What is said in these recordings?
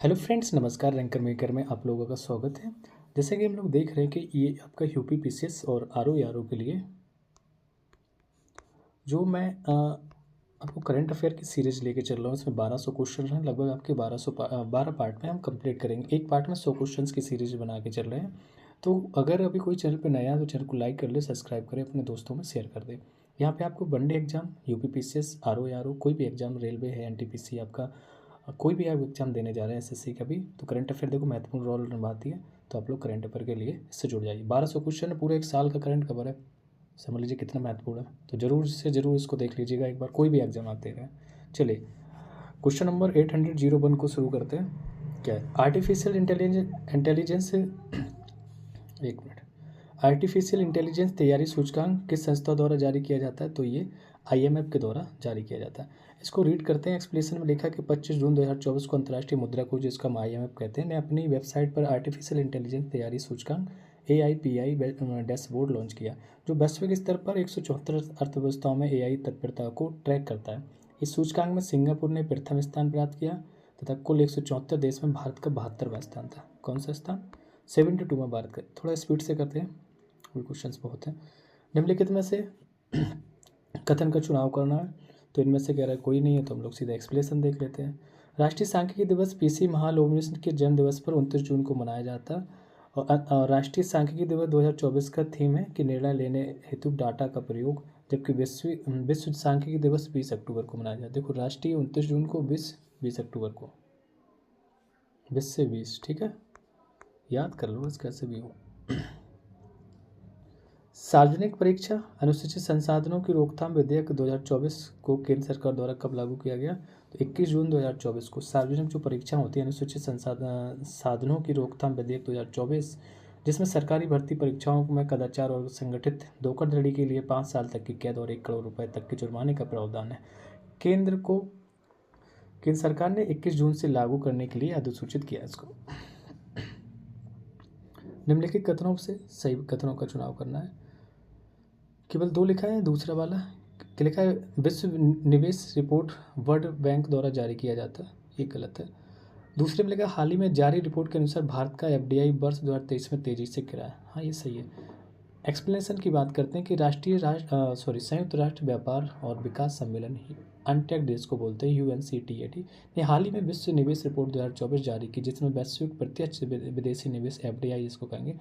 Hello friends, नमस्कार। Ranker maker में आप लोगों का स्वागत है। जैसे कि हम लोग देख रहे हैं कि ये आपका यूपी पीसीएस और आरओ के लिए जो मैं आपको करंट अफेयर की सीरीज लेके चल रहा हूँ। इसमें 1200 क्वेश्चन हैं, लगभग आपके 12 पार्ट में हम कंप्लीट करेंगे। एक पार्ट में 100 क्वेश्चंस की सीरीज बना के चल रहे हैं। तो अगर अभी कोई चैनल पे नया है तो चैनल को लाइक कर ले, सब्सक्राइब करें, अपने दोस्तों में शेयर कर दें। यहाँ पे आपको one day exam, UP PCS, RO कोई भी एग्जाम, रेलवे है, एनटीपीसी, आपका कोई भी आप एग्जाम देने जा रहे हैं एसएससी का भी, तो करंट अफेयर देखो महत्वपूर्ण रोल निभाती है। तो आप लोग करंट अफेयर के लिए इससे जुड़ जाइए। 1200 क्वेश्चन है, पूरे एक साल का करंट कवर है। समझ लीजिए कितना महत्वपूर्ण है। तो जरूर से जरूर इसको देख लीजिएगा एक बार, कोई भी एग्जाम आप दे रहे हैं। चलिए क्वेश्चन नंबर 801 को शुरू करते हैं। क्या है? आर्टिफिशियल इंटेलिजेंस एक मिनट। आर्टिफिशियल इंटेलिजेंस तैयारी सूचकांक किस संस्था द्वारा जारी किया जाता है? तो ये आईएमएफ के द्वारा जारी किया जाता है। इसको रीड करते हैं। एक्सप्लेनेशन में लिखा कि 25 जून 2024 को अंतर्राष्ट्रीय मुद्रा कोष, जिसका हम आईएमएफ कहते हैं, ने अपनी वेबसाइट पर आर्टिफिशियल इंटेलिजेंस तैयारी सूचकांक AIPI डैशबोर्ड लॉन्च किया, जो वैश्विक स्तर पर 174 अर्थव्यवस्थाओं में AI तत्परता को ट्रैक करता है। इस सूचकांक में सिंगापुर ने प्रथम स्थान प्राप्त किया तथा कुल 174 देश में भारत का 72वां स्थान था। कौन सा स्थान? 72 में भारत का। थोड़ा स्पीड से करते हैं, क्वेश्चन बहुत हैं। निम्नलिखित में से कथन का चुनाव करना है, तो इनमें से कह रहा है कोई नहीं है, तो हम लोग सीधा एक्सप्लेनेशन देख लेते हैं। राष्ट्रीय सांख्यिकी दिवस PC महालनोबिस के जन्म दिवस पर 29 जून को मनाया जाता है। और राष्ट्रीय सांख्यिकी दिवस 2024 का थीम है कि निर्णय लेने हेतु डाटा का प्रयोग, जबकि विश्व सांख्यिकी दिवस 20 अक्टूबर को मनाया जाता है। देखो, राष्ट्रीय 29 जून को, 20 अक्टूबर को, 20 से 20, ठीक है, याद कर लो बस कैसे भी हो। सार्वजनिक परीक्षा अनुसूचित संसाधनों की रोकथाम विधेयक 2024 को केंद्र सरकार द्वारा कब लागू किया गया? तो 21 जून 2024 को। सार्वजनिक जो परीक्षा होती है, अनुसूचित साधनों की रोकथाम विधेयक 2024, जिसमें सरकारी भर्ती परीक्षाओं में कदाचार और संगठित धोखाधड़ी के लिए 5 साल तक की कैद और 1 करोड़ रुपए तक के जुर्माने का प्रावधान है, केंद्र सरकार ने 21 जून से लागू करने के लिए अधिसूचित किया इसको। निम्नलिखित कथनों से सही कथनों का चुनाव करना है। केवल 2 लिखा है, दूसरा वाला क्या लिखा है? विश्व निवेश रिपोर्ट वर्ल्ड बैंक द्वारा जारी किया जाता है, ये गलत है। दूसरे में लिखा हाल ही में जारी रिपोर्ट के अनुसार भारत का FDI वर्ष 2023 में तेजी से गिरा है, हाँ ये सही है। एक्सप्लेनेशन की बात करते हैं कि संयुक्त राष्ट्र व्यापार और विकास सम्मेलन, अनटेक देश को बोलते हैं, UNCTAD, ने हाल ही में विश्व निवेश रिपोर्ट 2024 जारी की, जिसमें वैश्विक प्रत्यक्ष विदेशी निवेश FDI जिसको कहेंगे,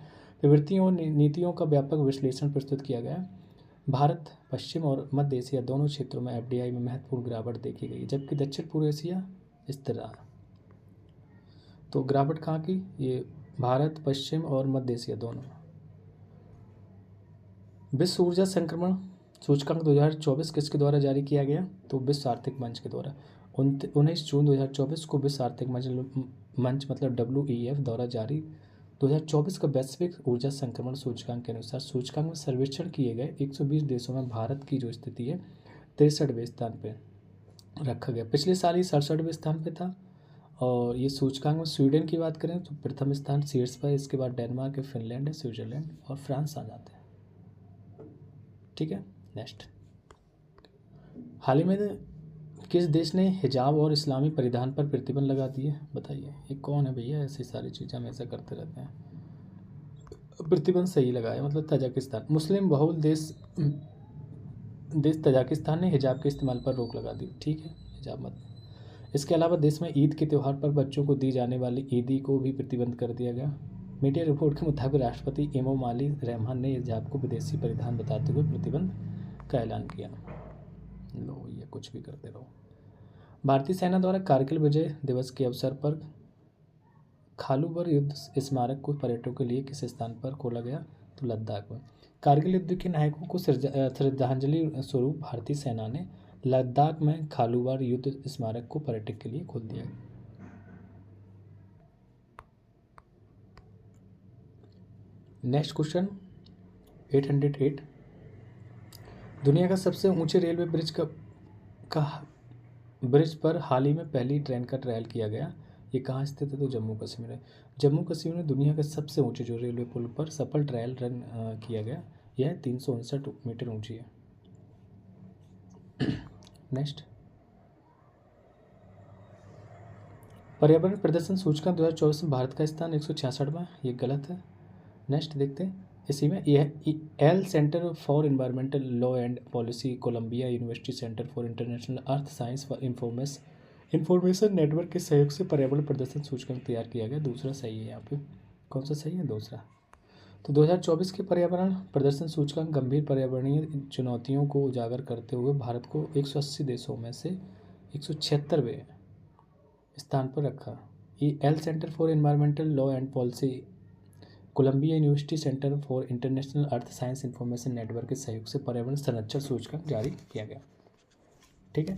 प्रवृत्तियों और नीतियों का व्यापक विश्लेषण प्रस्तुत किया गया है। भारत, पश्चिम और मध्य एशिया दोनों क्षेत्रों में FDI में महत्वपूर्ण गिरावट देखी गई, जबकि दक्षिण पूर्व एशिया स्थिर रहा। तो गिरावट कहाँ की? ये भारत, पश्चिम और मध्य एशिया दोनों। विश्व ऊर्जा संक्रमण सूचकांक 2024 किसके द्वारा जारी किया गया? तो विश्व आर्थिक मंच के द्वारा। 19 जून 2024 को विश्व आर्थिक मंच मतलब WEF द्वारा जारी 2024 का वैश्विक ऊर्जा संक्रमण सूचकांक के अनुसार सूचकांक में सर्वेक्षण किए गए 120 देशों में भारत की जो स्थिति है 63वें स्थान पे रखा गया। पिछले साल ही 67वें स्थान पे था। और ये सूचकांक में स्वीडन की बात करें तो प्रथम स्थान शीर्ष पर, इसके बाद डेनमार्क, फिनलैंड, स्विट्जरलैंड और फ्रांस आ जाते हैं। ठीक है, नेक्स्ट। हाल ही में किस देश ने हिजाब और इस्लामी परिधान पर प्रतिबंध लगा दिए? बताइए, ये कौन है भैया? ऐसी सारी चीज़ें हमेशा करते रहते हैं। प्रतिबंध सही लगाया, मतलब तजाकिस्तान, मुस्लिम बहुल देश तजाकिस्तान ने हिजाब के इस्तेमाल पर रोक लगा दी। ठीक है, हिजाब मत। इसके अलावा देश में ईद के त्यौहार पर बच्चों को दी जाने वाली ईदी को भी प्रतिबंध कर दिया गया। मीडिया रिपोर्ट के मुताबिक राष्ट्रपति इमामोली रहमान ने हिजाब को विदेशी परिधान बताते हुए प्रतिबंध का ऐलान किया। लो, ये कुछ भी करते रहो। भारतीय सेना द्वारा कारगिल विजय दिवस के अवसर पर खालूबर युद्ध स्मारक को पर्यटकों के लिए किस स्थान पर खोला गया? तो लद्दाख में। कारगिल युद्ध के नायकों को श्रद्धांजलि स्वरूप भारतीय सेना ने लद्दाख में खालूबर युद्ध स्मारक को पर्यटक के लिए खोल दिया। Next question 808। दुनिया का सबसे ऊंचे रेलवे ब्रिज पर हाल ही में पहली ट्रेन का ट्रायल किया गया, ये कहाँ स्थित है? तो जम्मू कश्मीर है। जम्मू कश्मीर में दुनिया का सबसे ऊंचे जो रेलवे पुल पर सफल ट्रायल रन किया गया, यह 359 मीटर ऊंची है। नेक्स्ट, पर्यावरण प्रदर्शन सूचकांक 2024 में भारत का स्थान 166वां, ये गलत है। नेक्स्ट देखते हैं इसी में, यह Yale center for environmental law and policy, Columbia University center for international earth science for information network के सहयोग से पर्यावरण प्रदर्शन सूचकांक तैयार किया गया। दूसरा सही है यहाँ पे। कौन सा सही है? दूसरा। तो 2024 के पर्यावरण प्रदर्शन सूचकांक गंभीर पर्यावरणीय चुनौतियों को उजागर करते हुए भारत को 180 देशों में से 176वें स्थान पर रखा। ये Yale center for environmental law and policy, Columbia University center for international earth science information network के सहयोग से पर्यावरण संरक्षण सूचकांक जारी किया गया। ठीक है,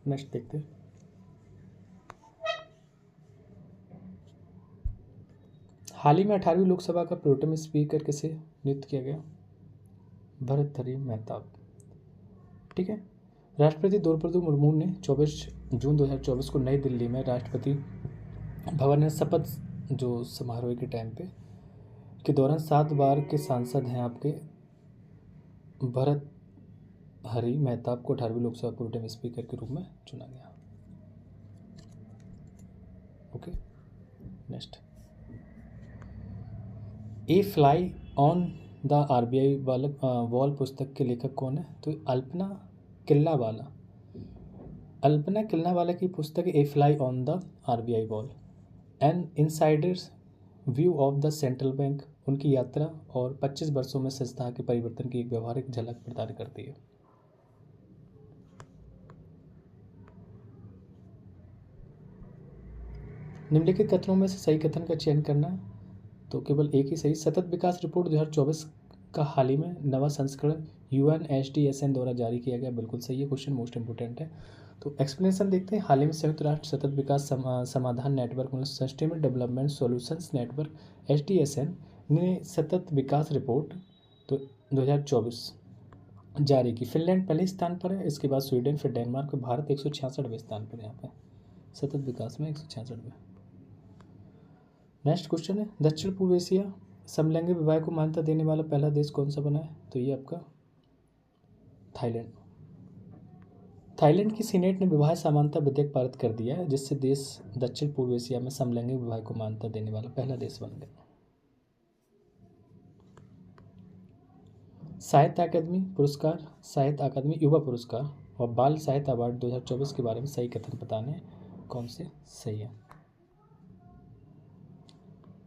नेक्स्ट देखते हैं। हाल ही में 18वीं लोकसभा का प्रोटेम स्पीकर किसे नियुक्त किया गया? भर्तृहरि महताब। ठीक है, राष्ट्रपति द्रौपदी मुर्मू ने 24 जून 2024 को नई दिल्ली में राष्ट्रपति भवन में शपथ जो समारोह के टाइम पे के दौरान 7 बार के सांसद हैं आपके भर्तृहरि महताब को 18वीं लोकसभा प्रोटेम स्पीकर के रूप में चुना गया। Okay, next. A fly on the RBI wall पुस्तक के लेखक कौन है? तो अल्पना किल्लावाला की पुस्तक a fly on the RBI wall, an insiders view of the central bank, उनकी यात्रा और 25 वर्षों में संस्था के परिवर्तन की एक व्यवहारिक झलक प्रदान करती है। निम्नलिखित कथनों में से सही कथन का चयन करना, तो केवल एक ही सही। सतत विकास रिपोर्ट 2024 का हाल ही में नवा संस्करण UNHDSN द्वारा जारी किया गया, बिल्कुल सही है। क्वेश्चन मोस्ट इंपोर्टेंट है। तो एक्सप्लेनेशन देखते हैं। हाल ही में संयुक्त राष्ट्र सतत विकास समाधान नेटवर्क में sustainable development solutions network SDSN ने सतत विकास रिपोर्ट तो 2024 जारी की। फिनलैंड पहले स्थान पर है, इसके बाद स्वीडन, फिर डेनमार्क, भारत 166वें स्थान पर यहाँ पे सतत विकास में 166वें। नेक्स्ट क्वेश्चन है, दक्षिण पूर्व एशिया समलैंगिक विवाह को मान्यता देने वाला पहला देश कौन सा बना है? तो ये आपका थाईलैंड। थाईलैंड की सीनेट ने विवाह समानता विधेयक पारित कर दिया है, जिससे देश दक्षिण पूर्व एशिया में समलैंगिक विवाह को मान्यता देने वाला पहला देश बन गया। साहित्य अकादमी पुरस्कार, साहित्य अकादमी युवा पुरस्कार और बाल साहित्य अवार्ड 2024 के बारे में सही कथन बताने कौन से सही है?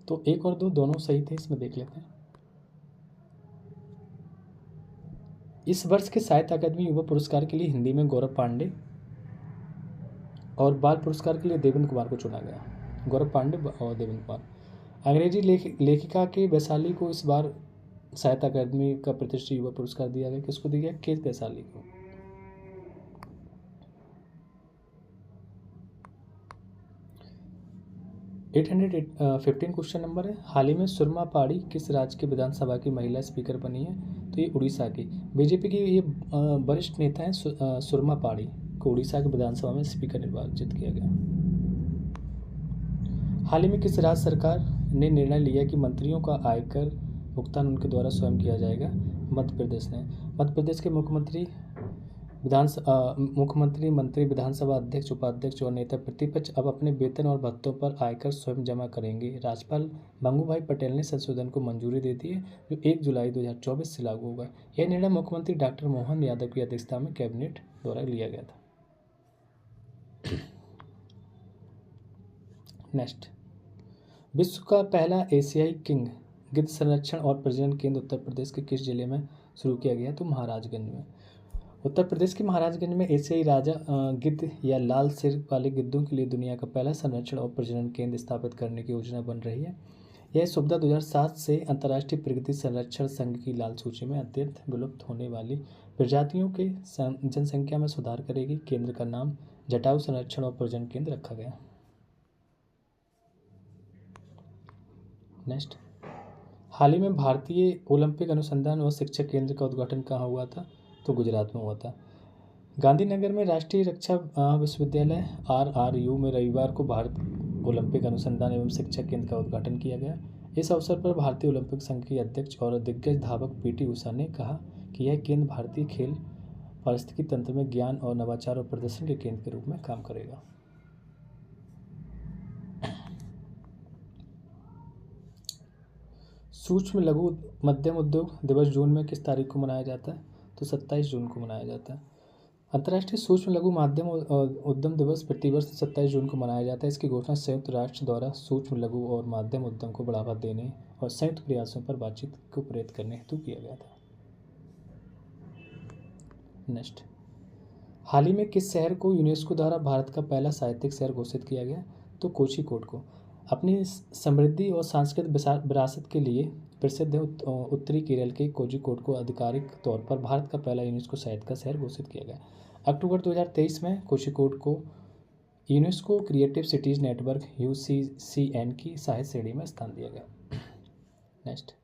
तो 1 और 2 दोनों सही थे, इसमें देख लेते हैं। इस वर्ष के साहित्य अकादमी युवा पुरस्कार के लिए हिंदी में गौरव पांडे और बाल पुरस्कार के लिए देवेंद्र कुमार को चुना गया। गौरव पांडे और देवेंद्र कुमार। अंग्रेजी लेखिका के वैशाली को इस बार साहित्य अकादमी का प्रतिष्ठित युवा पुरस्कार दिया गया। किसको दिया गया? के वैशाली को। $815 क्वेश्चन नंबर है। हाल ही में सुरमा पाड़ी किस राज्य के विधानसभा की महिला स्पीकर बनी है? तो ये उड़ीसा की। बीजेपी की ये वरिष्ठ नेता हैं सुरमा पाड़ी को उड़ीसा की विधानसभा में स्पीकर निर्वाचित किया गया। हाल ही में किस राज्य सरकार ने निर्णय लिया कि मंत्रियों का आयकर भुगतान उनके द्वारा स्वयं किया जाएगा? मध्य प्रदेश ने। मध्य प्रदेश के मुख्यमंत्री, मंत्री, विधानसभा अध्यक्ष, उपाध्यक्ष और नेता प्रतिपक्ष अब अपने वेतन और भत्तों पर आयकर स्वयं जमा करेंगे। राज्यपाल मंगूभाई पटेल ने संशोधन को मंजूरी दे दी है, जो 1 जुलाई 2024 से लागू होगा। यह निर्णय मुख्यमंत्री डॉक्टर मोहन यादव की अध्यक्षता में कैबिनेट द्वारा लिया गया था। नेक्स्ट, विश्व का पहला एशियाई किंग गिद्ध संरक्षण और प्रजनन केंद्र उत्तर प्रदेश के किस जिले में शुरू किया गया? तो महाराजगंज में। उत्तर प्रदेश के महाराजगंज में एशियाई राजा गिद्ध या लाल सिर वाले गिद्धों के लिए दुनिया का पहला संरक्षण और प्रजनन केंद्र स्थापित करने की योजना बन रही है। यह सुविधा 2007 से अंतर्राष्ट्रीय प्रगति संरक्षण संघ की लाल सूची में अत्यंत विलुप्त होने वाली प्रजातियों के जनसंख्या में सुधार करेगी। केंद्र का नाम जटायु संरक्षण और प्रजनन केंद्र रखा गया। नेक्स्ट, हाल ही में भारतीय ओलंपिक अनुसंधान व शिक्षा केंद्र का उद्घाटन कहाँ हुआ था? तो गुजरात में हुआ था। गांधीनगर में राष्ट्रीय रक्षा विश्वविद्यालय RRU में रविवार को भारत ओलंपिक अनुसंधान एवं शिक्षा केंद्र का उद्घाटन किया गया। इस अवसर पर भारतीय ओलंपिक संघ की अध्यक्ष और दिग्गज धावक PT उषा ने कहा कि यह केंद्र भारतीय खेल पारिस्थितिकी तंत्र में ज्ञान और नवाचार और प्रदर्शन के केंद्र के रूप में काम करेगा। सूक्ष्म लघु मध्यम उद्योग दिवस जून में किस तारीख को मनाया जाता है? तो 27 जून को मनाया जाता है। अंतर्राष्ट्रीय सूक्ष्म लघु माध्यम उद्यम दिवस प्रतिवर्ष 27 जून को मनाया जाता है। इसकी घोषणा संयुक्त राष्ट्र द्वारा सूक्ष्म लघु और माध्यम उद्यम को बढ़ावा देने और संयुक्त प्रयासों पर बातचीत को प्रेरित करने हेतु किया गया था। नेक्स्ट, हाल ही में किस शहर को यूनेस्को द्वारा भारत का पहला साहित्यिक शहर घोषित किया गया? तो कोझिकोड को। अपनी समृद्धि और सांस्कृतिक विरासत के लिए प्रसिद्ध उत्तरी केरल के कोझिकोड को आधिकारिक तौर पर भारत का पहला यूनेस्को साहित्य का शहर घोषित किया गया। अक्टूबर 2023 में कोझिकोड को UNESCO creative cities network UCCN की साहित्य श्रेणी में स्थान दिया गया। नेक्स्ट,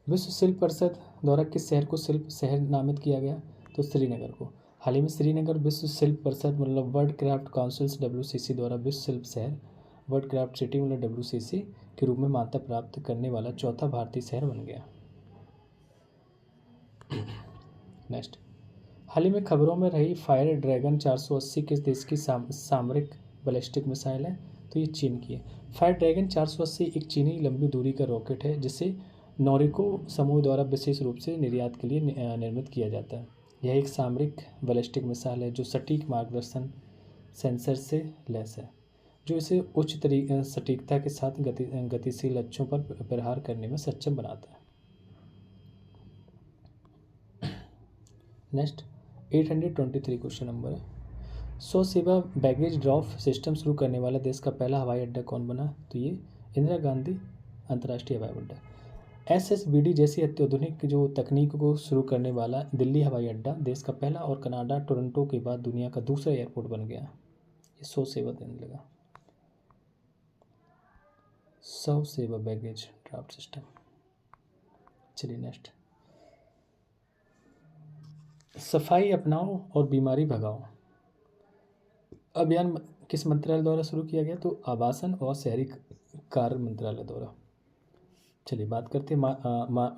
विश्व शिल्प परिषद द्वारा किस शहर को शिल्प शहर नामित किया गया? तो श्रीनगर को। हाल ही में श्रीनगर विश्व शिल्प परिषद मतलब वर्ल्ड क्राफ्ट काउंसिल्स WCC द्वारा विश्व शिल्प शहर वर्ल्ड क्राफ्ट सिटी मतलब WCC के रूप में मान्यता प्राप्त करने वाला चौथा भारतीय शहर बन गया। नेक्स्ट, हाल ही में खबरों में रही फायर ड्रैगन 480 किस देश की सामरिक बैलिस्टिक मिसाइल है? तो ये चीन की है। फायर ड्रैगन 480 एक चीनी लंबी दूरी का रॉकेट है जिसे नोरिको समूह द्वारा विशेष रूप से निर्यात के लिए निर्मित किया जाता है। यह एक सामरिक बैलिस्टिक मिसाइल है जो सटीक मार्गदर्शन सेंसर से लैस है, जो इसे उच्च सटीकता के साथ गतिशील लक्ष्यों पर प्रहार करने में सक्षम बनाता है। नेक्स्ट, 823 क्वेश्चन नंबर है, 100 सेवा बैगेज ड्रॉप सिस्टम शुरू करने वाला देश का पहला हवाई अड्डा कौन बना? तो ये इंदिरा गांधी अंतर्राष्ट्रीय हवाई अड्डा। SSBD जैसी अत्याधुनिक जो तकनीक को शुरू करने वाला दिल्ली हवाई अड्डा देश का पहला और कनाडा टोरंटो के बाद दुनिया का दूसरा एयरपोर्ट बन गया। ये 100 सेवा देने लगा। 100 सेवा बैगेज ड्राफ्ट सिस्टम। चलिए नेक्स्ट, सफाई अपनाओ और बीमारी भगाओ अभियान किस मंत्रालय द्वारा शुरू किया गया? तो आवासन और शहरी कार्य मंत्रालय द्वारा। चलिए बात करते हैं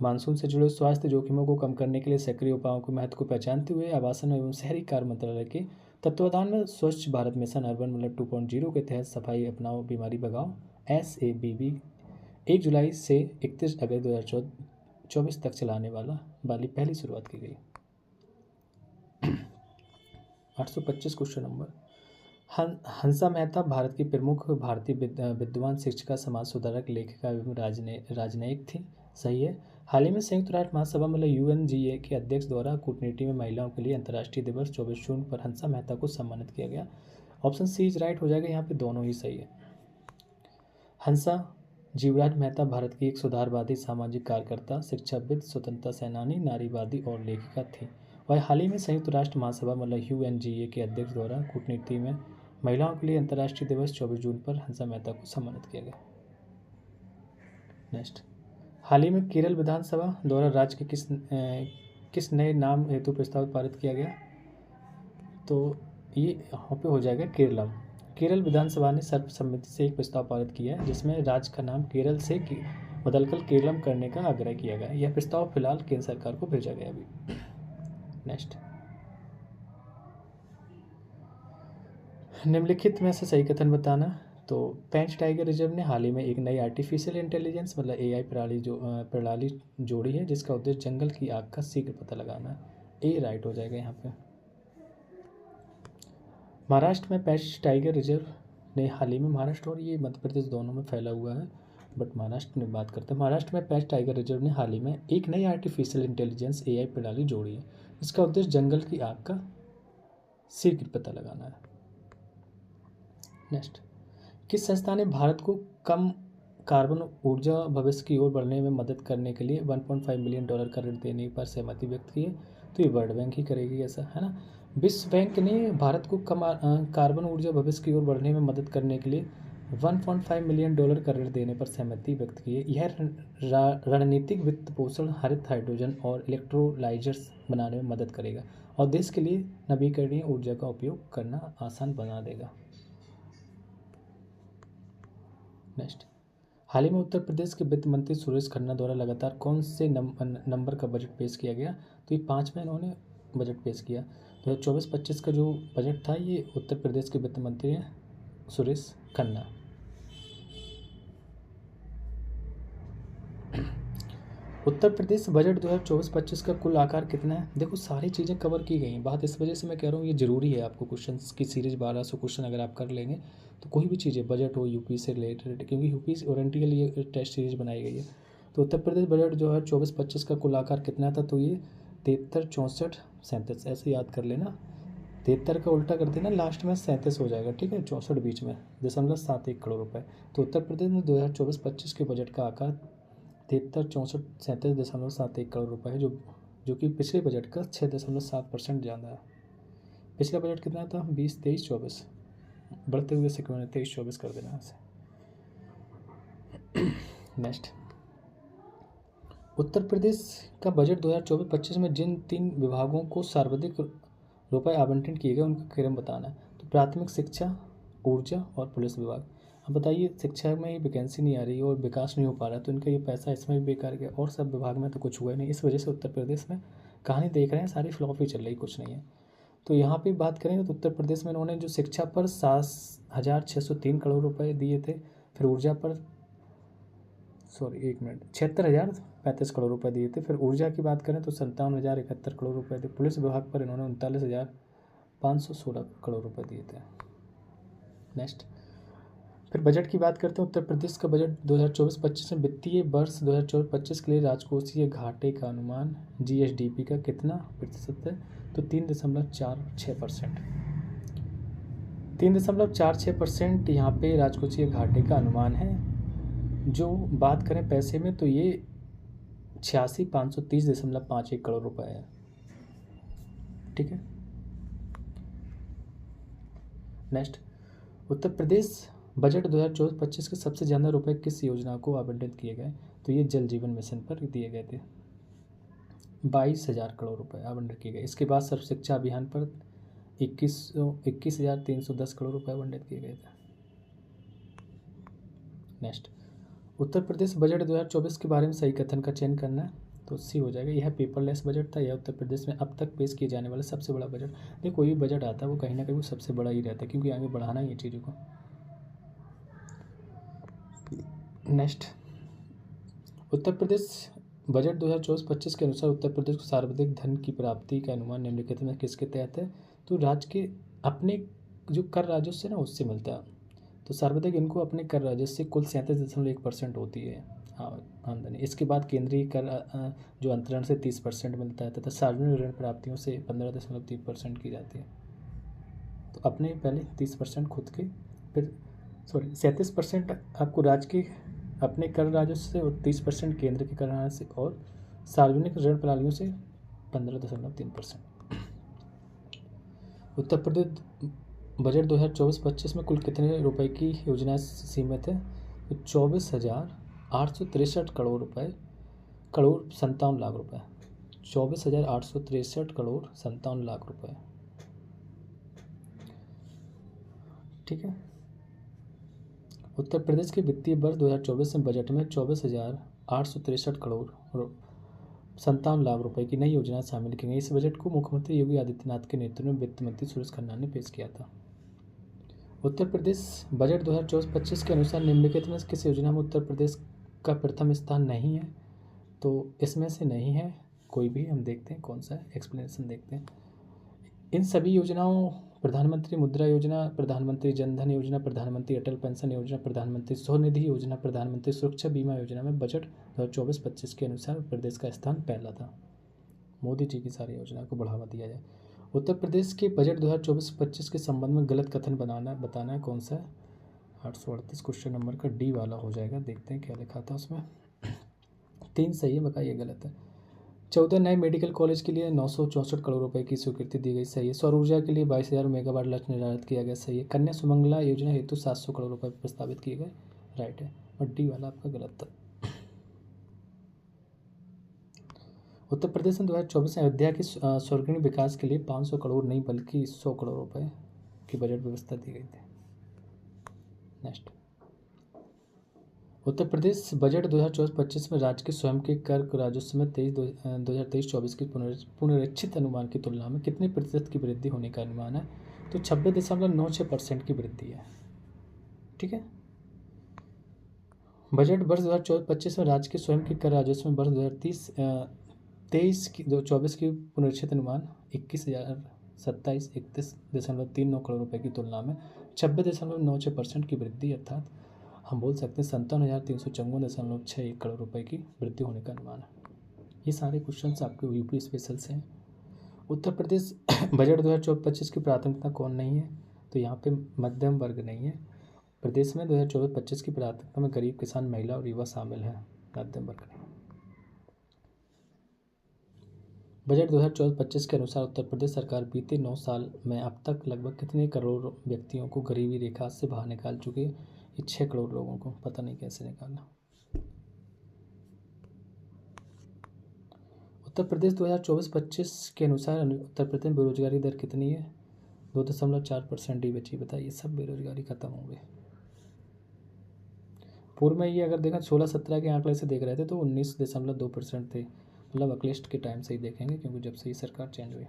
मानसून से जुड़े स्वास्थ्य जोखिमों को कम करने के लिए सक्रिय उपायों के महत्व को पहचानते हुए आवासन एवं शहरी कार्य मंत्रालय के तत्वावधान में स्वच्छ भारत मिशन अर्बन मतलब 2.0 के तहत सफाई अपनाओ बीमारी भगाओ SABB 1 जुलाई से 31 अगस्त 2024 तक चलाने वाली पहली शुरुआत की गई। 825 क्वेश्चन नंबर, हंसा मेहता भारत की प्रमुख भारतीय विद्वान शिक्षिका समाज सुधारक लेखिका एवं राजनयिक थी। सही है। हाल ही में संयुक्त राष्ट्र महासभा मतलब UNGA के अध्यक्ष द्वारा कूटनीति में महिलाओं के लिए अंतर्राष्ट्रीय दिवस 24 जून पर हंसा मेहता को सम्मानित किया गया। ऑप्शन सी इज राइट हो जाएगा, यहाँ पे दोनों ही सही है। हंसा जीवराज मेहता भारत की एक सुधारवादी सामाजिक कार्यकर्ता, शिक्षाविद, स्वतंत्रता सेनानी, नारीवादी और लेखिका थी। वह हाल ही में संयुक्त राष्ट्र महासभा मतलब UNGA के अध्यक्ष द्वारा कूटनीति में महिलाओं के लिए अंतर्राष्ट्रीय दिवस 24 जून पर हंसा मेहता को सम्मानित किया गया। नेक्स्ट, हाल ही में केरल विधानसभा द्वारा राज्य के किस नए नाम हेतु प्रस्ताव पारित किया गया? तो ये यहाँ पे हो जाएगा केरलम। केरल विधानसभा ने सर्वसम्मति से एक प्रस्ताव पारित किया है जिसमें राज्य का नाम केरल से बदलकर केरलम करने का आग्रह किया गया। यह प्रस्ताव फिलहाल केंद्र सरकार को भेजा गया अभी। नेक्स्ट, निम्नलिखित में से सही कथन बताना। तो पेंच टाइगर रिजर्व ने हाल ही में एक नई आर्टिफिशियल इंटेलिजेंस मतलब AI प्रणाली जोड़ी है जिसका उद्देश्य जंगल की आग का शीघ्र पता लगाना है। ए राइट हो जाएगा यहाँ पे। महाराष्ट्र में पेंच टाइगर रिजर्व ने हाल ही में, महाराष्ट्र और ये मध्य प्रदेश दोनों में फैला हुआ है बट महाराष्ट्र में बात करते हैं। महाराष्ट्र में पेंच टाइगर रिजर्व ने हाल ही में एक नई आर्टिफिशियल इंटेलिजेंस AI प्रणाली जोड़ी है। इसका उद्देश्य जंगल की आग का शीघ्र पता लगाना है। नेक्स्ट, किस संस्था ने भारत को कम कार्बन ऊर्जा भविष्य की ओर बढ़ने में मदद करने के लिए $1.5 मिलियन का ऋण देने पर सहमति व्यक्त की है? तो ये वर्ल्ड बैंक ही करेगी ऐसा, है ना। विश्व बैंक ने भारत को कम कार्बन ऊर्जा भविष्य की ओर बढ़ने में मदद करने के लिए $1.5 मिलियन का ऋण देने पर सहमति व्यक्त की है। यह रणनीतिक वित्त पोषण हरित हाइड्रोजन और इलेक्ट्रोलाइजर्स बनाने में मदद करेगा और देश के लिए नवीकरणीय ऊर्जा का उपयोग करना आसान बना देगा। नेक्स्ट, हाल ही में उत्तर प्रदेश के वित्त मंत्री सुरेश खन्ना द्वारा लगातार कौन से नंबर का बजट पेश किया गया? तो ये 5वां इन्होंने बजट पेश किया। 2024-25 का जो बजट था ये उत्तर प्रदेश के वित्त मंत्री हैं सुरेश खन्ना। उत्तर प्रदेश बजट 2024-25 का कुल आकार कितना है? देखो सारी चीज़ें कवर की गई हैं। बात इस वजह से मैं कह रहा हूँ ये ज़रूरी है आपको क्वेश्चंस की सीरीज 1200 क्वेश्चन अगर आप कर लेंगे तो कोई भी चीज़ है बजट हो यूपी से रिलेटेड, क्योंकि यूपी ओरिएंटेड ये टेस्ट सीरीज बनाई गई है। तो उत्तर प्रदेश बजट जो है 24-25 का कुल आकार कितना था? तो ये 73, 64, 37 ऐसे याद कर लेना। 73 का उल्टा कर देना, लास्ट में 37 हो जाएगा, ठीक है, 64 बीच में, 0.71 करोड़ रुपए। तो उत्तर प्रदेश में 2024-25 के बजट का आकार 73, 64, 37.71 करोड़ रुपए है, जो कि पिछले बजट का 6.7% ज़्यादा है। पिछला बजट कितना था? 20, 23, 24, बढ़ते हुए सिक्वेंस 23, 24 कर देना ऐसे। नेक्स्ट, उत्तर प्रदेश का बजट 2024-25 में जिन 3 विभागों को सर्वाधिक रुपए आवंटित किए गए उनका क्रम बताना है। तो प्राथमिक शिक्षा, ऊर्जा और पुलिस विभाग। अब बताइए, शिक्षा में ही वैकेंसी नहीं आ रही और विकास नहीं हो पा रहा, तो इनका ये पैसा इसमें भी बेकार गया और सब विभाग में तो कुछ हुआ ही नहीं। इस वजह से उत्तर प्रदेश में कहानी देख रहे हैं सारी फ्लॉप ही चल रही, कुछ नहीं है। तो यहाँ पे बात करें तो उत्तर प्रदेश में इन्होंने जो शिक्षा पर 7,603 करोड़ रुपए दिए थे, फिर ऊर्जा पर 76,035 करोड़ रुपए दिए थे, फिर ऊर्जा की बात करें तो 57,071 करोड़ रुपए थे, पुलिस विभाग पर इन्होंने 39,516 करोड़ रुपए दिए थे। नेक्स्ट, फिर बजट की बात करते हैं। उत्तर प्रदेश का बजट 2024-25 में वित्तीय वर्ष 2024-25 के लिए राजकोषीय घाटे का अनुमान जीएसडीपी का कितना प्रतिशत है? तो 3.46%। 3.46% यहाँ पे राजकोषीय घाटे का अनुमान है। जो बात करें पैसे में तो ये 86,530.51 करोड़ रुपए है, ठीक है। नेक्स्ट, उत्तर प्रदेश बजट 2024-25 के सबसे ज़्यादा रुपए किस योजना को आवंटित किए गए? तो ये जल जीवन मिशन पर दिए गए थे, 22,000 करोड़ रुपए आवंटित किए गए। इसके बाद सर्व शिक्षा अभियान पर 21,310 करोड़ रुपए आवंटित किए गए थे। नेक्स्ट, उत्तर प्रदेश बजट 2024 के बारे में सही कथन का चयन करना है, तो सी हो जाएगा। यह पेपरलेस बजट था। यह उत्तर प्रदेश में अब तक पेश किए जाने वाला सबसे बड़ा बजट। देखिए कोई भी बजट आता है वो कहीं ना कहीं वो सबसे बड़ा ही रहता है, क्योंकि आगे बढ़ाना ही है चीज़ों को। नेक्स्ट, उत्तर प्रदेश बजट 2024-25 के अनुसार उत्तर प्रदेश को सार्वजनिक धन की प्राप्ति का अनुमान निम्नलिखित में किसके तहत है? तो राज्य के अपने जो कर राजस्व है ना उससे मिलता है। तो सार्वजनिक इनको अपने कर राजस्व से कुल 37.1% होती है आमदनी। इसके बाद केंद्रीय कर जो अंतरण से 30% मिलता है तथा सार्वजनिक ऋण प्राप्तियों से 15.3% की जाती है। तो अपने पहले 30% खुद के, फिर 37% आपको राज्य के अपने कर राजस्व से और 30% केंद्र के कर राजस्व से और सार्वजनिक ऋण प्रणालियों से 15.3%। उत्तर प्रदेश बजट 2024-25 में कुल कितने रुपए की योजनाएं सीमित है? तो 24,863 करोड़ रुपए, करोड़ 57 लाख रुपए, 24,863 करोड़ 57 लाख रुपए, ठीक है। उत्तर प्रदेश के वित्तीय वर्ष 2024 में बजट में 24,863 करोड़ 57 लाख रुपए की नई योजनाएं शामिल की गई। इस बजट को मुख्यमंत्री योगी आदित्यनाथ के नेतृत्व में वित्त मंत्री सुरेश खन्ना ने पेश किया था। उत्तर प्रदेश बजट 2024-25 के अनुसार निम्नलिखित में किस योजना में उत्तर प्रदेश का प्रथम स्थान नहीं है? तो इसमें से नहीं है कोई भी। हम देखते हैं कौन सा है, एक्सप्लेनेशन देखते हैं। इन सभी योजनाओं प्रधानमंत्री मुद्रा योजना, प्रधानमंत्री जन धन योजना, प्रधानमंत्री अटल पेंशन योजना, प्रधानमंत्री स्वनिधि योजना, प्रधानमंत्री सुरक्षा बीमा योजना में बजट 2024-25 के अनुसार प्रदेश का स्थान पहला था। मोदी जी की सारी योजना को बढ़ावा दिया जाए। उत्तर प्रदेश के बजट 2024-25 के संबंध में गलत कथन बताना है कौन सा है? 838 क्वेश्चन नंबर का डी वाला हो जाएगा। देखते हैं क्या लिखा था उसमें। 3 सही है, बाकी ये गलत है। 14 नए मेडिकल कॉलेज के लिए 964 करोड़ रुपए की स्वीकृति दी गई, सही है। सौर ऊर्जा के लिए 22,000 मेगावाट लक्ष्य निर्धारित किया गया, सही है। कन्या सुमंगला योजना हेतु 700 करोड़ रुपए प्रस्तावित किए गए, राइट है। और डी वाला आपका गलत था। उत्तर प्रदेश में 2024 में अयोध्या के स्वर्गीय विकास के लिए 500 करोड़ नहीं बल्कि 100 करोड़ रुपए की बजट व्यवस्था दी गई थी। नेक्स्ट, उत्तर प्रदेश बजट 2024-25 में राज्य के स्वयं के कर राजस्व में 2023-24 की पुनरीक्षित अनुमान की तुलना में कितने प्रतिशत की वृद्धि होने का अनुमान है? तो 26.96% की वृद्धि है, ठीक है। बजट वर्ष 2024-25 में राज्य के स्वयं के कर राजस्व में वर्ष 2023 की 24 की पुनरीक्षित अनुमान 21,2731.39 करोड़ रुपए की तुलना में 26.96% की वृद्धि, अर्थात हम बोल सकते हैं 57,354.61 करोड़ रुपए की वृद्धि होने का अनुमान है। ये सारे क्वेश्चन आपके यूपी स्पेशल से हैं। उत्तर प्रदेश बजट 2024-25 की प्राथमिकता कौन नहीं है, तो यहाँ पे मध्यम वर्ग नहीं है। प्रदेश में 2024-25 की प्राथमिकता में गरीब, किसान, महिला और युवा शामिल है, मध्यम वर्ग नहीं। बजट 2024-25 के अनुसार उत्तर प्रदेश सरकार बीते 9 साल में अब तक लगभग कितने करोड़ व्यक्तियों को गरीबी रेखा से बाहर निकाल चुके हैं? ये 6 करोड़ लोगों को, पता नहीं कैसे निकाला। उत्तर प्रदेश 2024-25 के अनुसार उत्तर प्रदेश में बेरोजगारी दर कितनी है? 2.4% ही बची। बताइए, सब बेरोजगारी खत्म हो गई। पूर्व में ये अगर देखा 16-17 के आंकड़े से देख रहे थे तो 19.2% थे, मतलब अखिलेश के टाइम से ही देखेंगे, क्योंकि जब से ही सरकार चेंज हुई।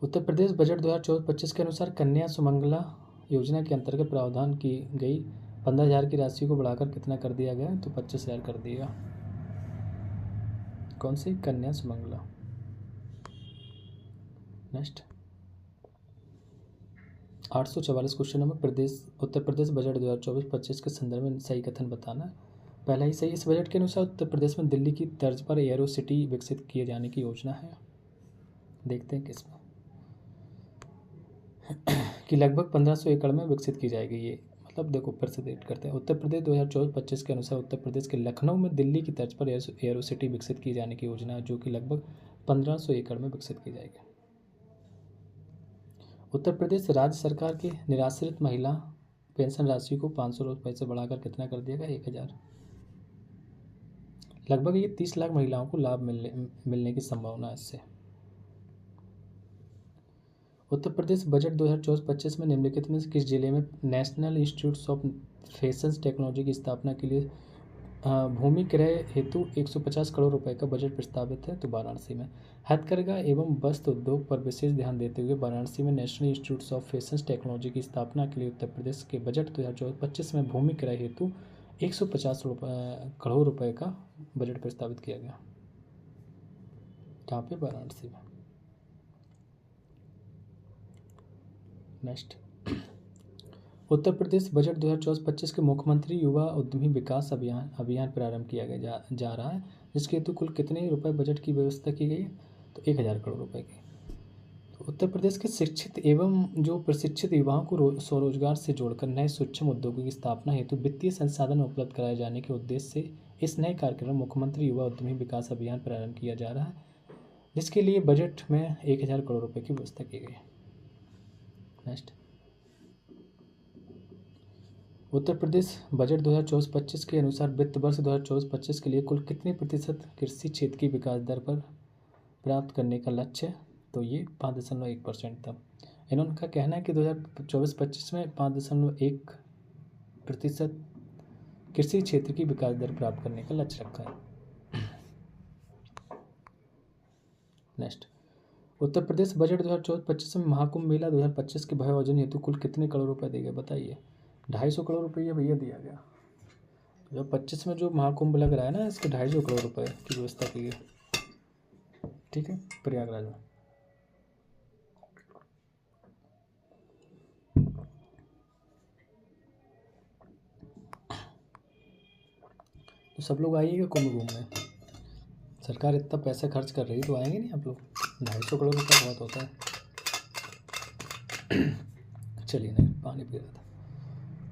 उत्तर प्रदेश बजट 2024-25 के अनुसार कन्या सुमंगला योजना के अंतर्गत प्रावधान की गई 15,000 की राशि को बढ़ाकर कितना कर दिया गया? तो 25,000 कर दिया। कौन सी? Kanya Sumangala. Next 844 question number Uttar Pradesh budget 2024-25 के संदर्भ में सही कथन बताना। पहला ही सही। इस बजट के अनुसार उत्तर प्रदेश में दिल्ली की तर्ज पर एयरो सिटी विकसित किए जाने की योजना है। देखते हैं किसमें कि लगभग 1500 एकड़ में विकसित की जाएगी ये, मतलब देखो फिर से डेट करते हैं। उत्तर प्रदेश 2024-25 के अनुसार उत्तर प्रदेश के लखनऊ में दिल्ली की तर्ज पर एयरो सिटी विकसित की जाने की योजना है, जो कि लगभग 1500 एकड़ में विकसित की जाएगी। उत्तर प्रदेश राज्य सरकार की निराश्रित महिला पेंशन राशि को 500 रुपये से बढ़ाकर कितना कर दिया गया? 1,000। लगभग ये 30 लाख महिलाओं को लाभ मिलने की संभावना है इससे। उत्तर प्रदेश बजट 2024-25 में निम्नलिखित में किस जिले में national institute of fashion technology की स्थापना के लिए भूमि क्रय हेतु 150 करोड़ रुपए का बजट प्रस्तावित है? तो वाराणसी में। हथकरघा एवं वस्त्र उद्योग पर विशेष ध्यान देते हुए वाराणसी में national institute of fashion technology की स्थापना के लिए उत्तर प्रदेश के बजट 2024-25 में भूमि क्रय हेतु 150 करोड़ रुपए का बजट प्रस्तावित किया गया। कहाँ पे? वाराणसी में। नेक्स्ट उत्तर प्रदेश बजट 2024-25 के मुख्यमंत्री युवा उद्यमी विकास अभियान प्रारंभ किया गया जा रहा है, जिसके हेतु कुल कितने रुपए बजट की व्यवस्था की गई? तो 1,000 करोड़ रुपए की। तो उत्तर प्रदेश के शिक्षित एवं जो प्रशिक्षित युवाओं को स्वरोजगार से जोड़कर नए सूक्ष्म उद्योगों की स्थापना हेतु वित्तीय संसाधन उपलब्ध कराए जाने के उद्देश्य से इस नए कार्यक्रम मुख्यमंत्री युवा उद्यमी विकास अभियान प्रारंभ किया जा रहा है, जिसके लिए बजट में 1,000 करोड़ रुपए की व्यवस्था की गई। नेक्स्ट उत्तर प्रदेश बजट 2024-25 के अनुसार वित्त वर्ष 2024-25 के लिए कुल कितने प्रतिशत कृषि क्षेत्र की विकास दर पर प्राप्त करने का लक्ष्य है? तो ये 5.1% था। इन्होंने का कहना है कि 2024-25 में 5.1% कृषि क्षेत्र की विकास दर प्राप्त करने का लक्ष्य रखा है। नेक्स्ट उत्तर प्रदेश बजट 2024-25 में महाकुंभ मेला 2025 के भव्य आयोजन हेतु कुल कितने करोड़ रुपए दिए गए? बताइए। 250 करोड़ रुपये भैया दिया गया। 2025 में जो महाकुंभ लग रहा है ना, इसके 250 करोड़ रुपए की व्यवस्था की गई। ठीक है, प्रयागराज में। तो सब लोग आइएगा कुंभ घूमने। सरकार इतना पैसा खर्च कर रही है तो आएंगे नहीं आप लोग? 250 करोड़ रुपये बहुत होता है। चलिए, नहीं पानी पी रहा था।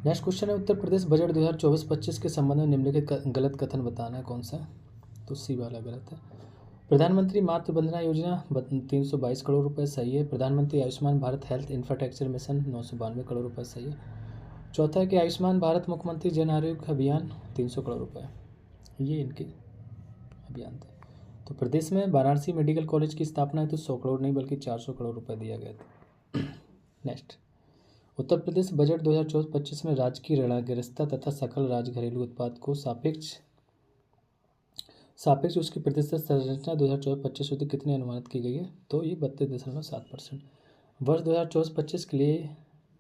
नेक्स्ट क्वेश्चन है उत्तर प्रदेश बजट 2024-25 के संबंध में निम्नलिखित गलत कथन बताना है। कौन सा? तो सी वाला गलत है। प्रधानमंत्री मातृ वंदना योजना 322 करोड़ रुपए सही है। प्रधानमंत्री Ayushman Bharat health infrastructure mission 992 crore रुपए सही है। चौथा है कि आयुष्मान भारत मुख्यमंत्री जन आरोग्य अभियान 300 करोड़ रुपए, ये इनके अभियान थे। तो प्रदेश में वाराणसी मेडिकल कॉलेज की स्थापना है तो 100 करोड़ नहीं बल्कि 400 करोड़ रुपए दिया गया था। नेक्स्ट उत्तर प्रदेश बजट 2024-25 में राज्य की ऋणाग्रस्तता तथा सकल राज्य घरेलू उत्पाद को सापेक्ष उसकी प्रतिशत संरचना 2024-25 સુધી कितनी अनुमानित की गई है? तो ये 32.7%। वर्ष 2024-25 के लिए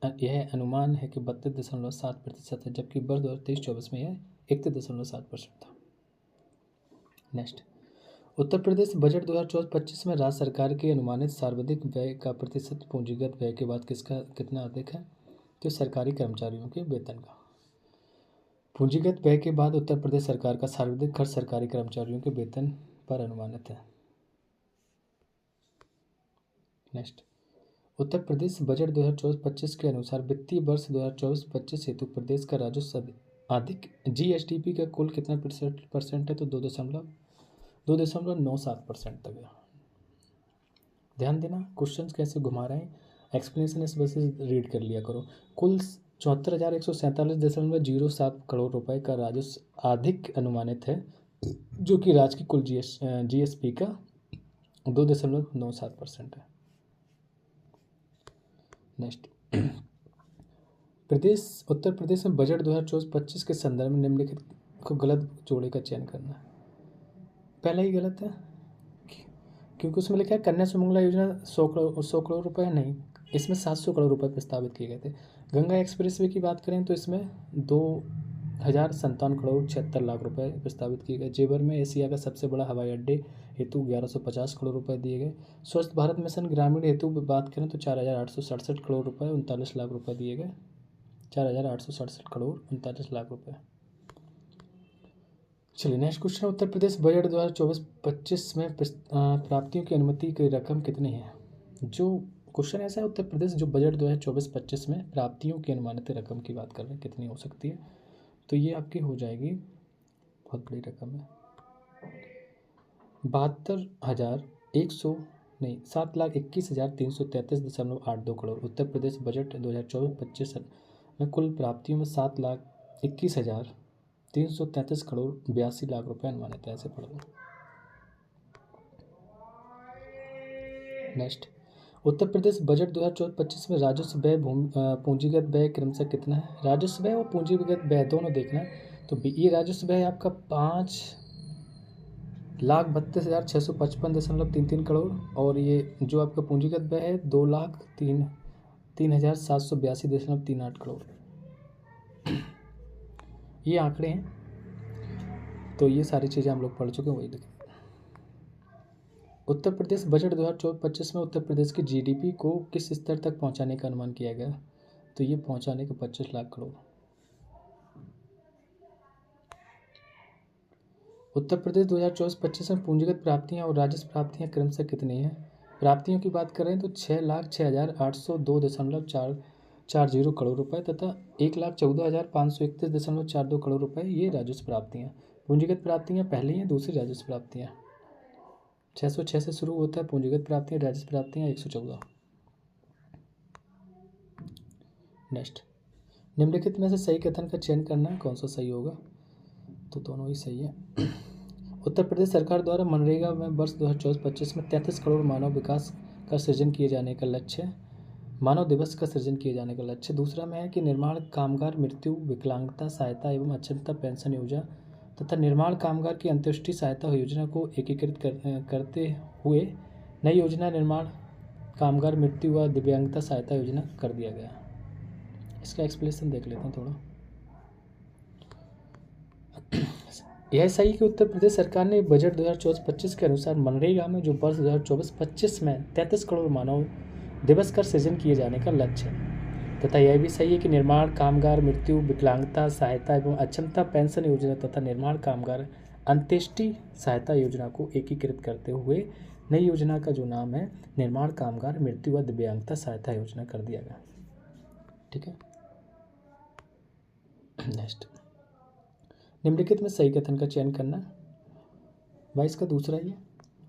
यह अनुमान है कि 32.7% है, जबकि वर्ष 2023-24 में यह 31.7% था। नेक्स्ट, उत्तर प्रदेश बजट 2024-25 में राज्य सरकार के अनुमानित सर्वाधिक व्यय का प्रतिशत पूंजीगत व्यय के बाद कितना अधिक है? तो सरकारी कर्मचारियों के वेतन का। पूंजीगत व्यय के बाद उत्तर प्रदेश सरकार का सर्वाधिक खर्च सरकारी कर्मचारियों के वेतन पर अनुमानित है। नेक्स्ट, उत्तर प्रदेश बजट 2024-25 के अनुसार वित्तीय वर्ष 2024-25 हेतु प्रदेश का राजस्व अधिक जीएसडीपी का कुल कितना परसेंट है? तो 2.97% तक है। ध्यान देना, क्वेश्चन कैसे घुमा रहे हैं, एक्सप्लेनेशन इस वजह से रीड कर लिया करो। कुल 74,147.07 करोड़ रुपए का राजस्व अधिक अनुमानित है, जो कि राज्य की कुल जीएसपी का 2.97% है। नेक्स्ट, उत्तर प्रदेश में बजट 2024-25 के संदर्भ में निम्नलिखित को गलत जोड़े का चयन करना है। पहला ही गलत है, क्योंकि उसमें लिखा है कन्या सुमंगला योजना 100 करोड़ रुपए, नहीं, इसमें 700 करोड़ रुपए प्रस्तावित किए गए थे। गंगा एक्सप्रेसवे की बात करें तो इसमें 2,057 करोड़ 76 लाख रुपए प्रस्तावित किए गए। जेवर में एशिया का सबसे बड़ा हवाई अड्डे हेतु 1150 करोड़ रुपए दिए गए। स्वच्छ भारत मिशन ग्रामीण हेतु बात करें तो 4,867 करोड़ रुपए 39 लाख रुपए दिए गए। 4,867 करोड़ 39 लाख रुपए। चलिए next question, Uttar Pradesh budget 2024-25 में प्राप्तियों की अनुमति की रकम कितनी है? जो क्वेश्चन ऐसा है, उत्तर प्रदेश जो बजट 2024-25 में प्राप्तियों की अनुमानित रकम की बात कर रहे हैं, कितनी हो सकती है? तो ये आपकी हो जाएगी, बहुत बड़ी रकम है, 7,21,333.82 करोड़। उत्तर प्रदेश बजट 2024-25 में कुल प्राप्तियों में 7,21,333 करोड़ 82 लाख रुपए अनुमानित है, ऐसे पढ़ लो। नेक्स्ट, उत्तर प्रदेश बजट 2024-25 में राजस्व व्यय पूंजीगत व्यय क्रमशः कितना है? राजस्व व्यय और पूंजीगत व्यय दोनों देखना है। तो ये राजस्व व्यय आपका 5,32,655.33 करोड़, और ये जो आपका पूंजीगत व्यय है 2,03,782.38 करोड़। ये आंकड़े हैं, तो ये सारी चीज़ें हम लोग पढ़ चुके हैं, वही देखें। उत्तर प्रदेश बजट 2024-25 में उत्तर प्रदेश की जीडीपी को किस स्तर तक पहुंचाने का अनुमान किया गया? तो ये पहुंचाने का 25 लाख करोड़। उत्तर प्रदेश 2024-25 में पूंजीगत प्राप्तियां और राजस्व प्राप्तियां क्रमशः कितनी हैं? प्राप्तियों की बात करें तो 6,06,802.40 करोड़ रुपए तथा 1,14,531.42 करोड़ रुपए ये राजस्व प्राप्तियां। पूंजीगत प्राप्तियां पहली हैं, दूसरी राजस्व प्राप्तियां। 606 से शुरू होता है पूंजीगत प्राप्तियां, राजस्व प्राप्तियां 114। नेक्स्ट, निम्नलिखित में से सही कथन का चयन करना है, कौन सा सही होगा? तो दोनों ही सही है। उत्तर प्रदेश सरकार द्वारा मनरेगा में वर्ष 2024-25 में 33 करोड़ मानव विकास का सृजन किए जाने का लक्ष्य, मानव दिवस का सृजन किए जाने का लक्ष्य। दूसरा में है कि निर्माण कामगार मृत्यु विकलांगता सहायता एवं अक्षमता पेंशन योजना तथा निर्माण कामगार की अंत्येष्टि सहायता योजना को एकीकृत करते हुए नई योजना निर्माण कामगार मृत्यु व दिव्यांगता सहायता योजना कर दिया गया। इसका एक्सप्लेनेशन देख लेते हैं थोड़ा। यह सही कि उत्तर प्रदेश सरकार ने बजट 2024-25 के अनुसार मनरेगा में जो वर्ष 2024-25 में 33 करोड़ मानव दिवस का सृजन किए जाने का लक्ष्य है, तथा यह भी सही है कि निर्माण कामगार मृत्यु विकलांगता सहायता एवं अक्षमता पेंशन योजना तथा निर्माण कामगार अंत्येष्टि सहायता योजना को एकीकृत करते हुए नई योजना का जो नाम है निर्माण कामगार मृत्यु व दिव्यांगता सहायता योजना कर दिया गया। ठीक है। नेक्स्ट, निम्नलिखित में सही कथन का चयन करना है। 22 का दूसरा ही है,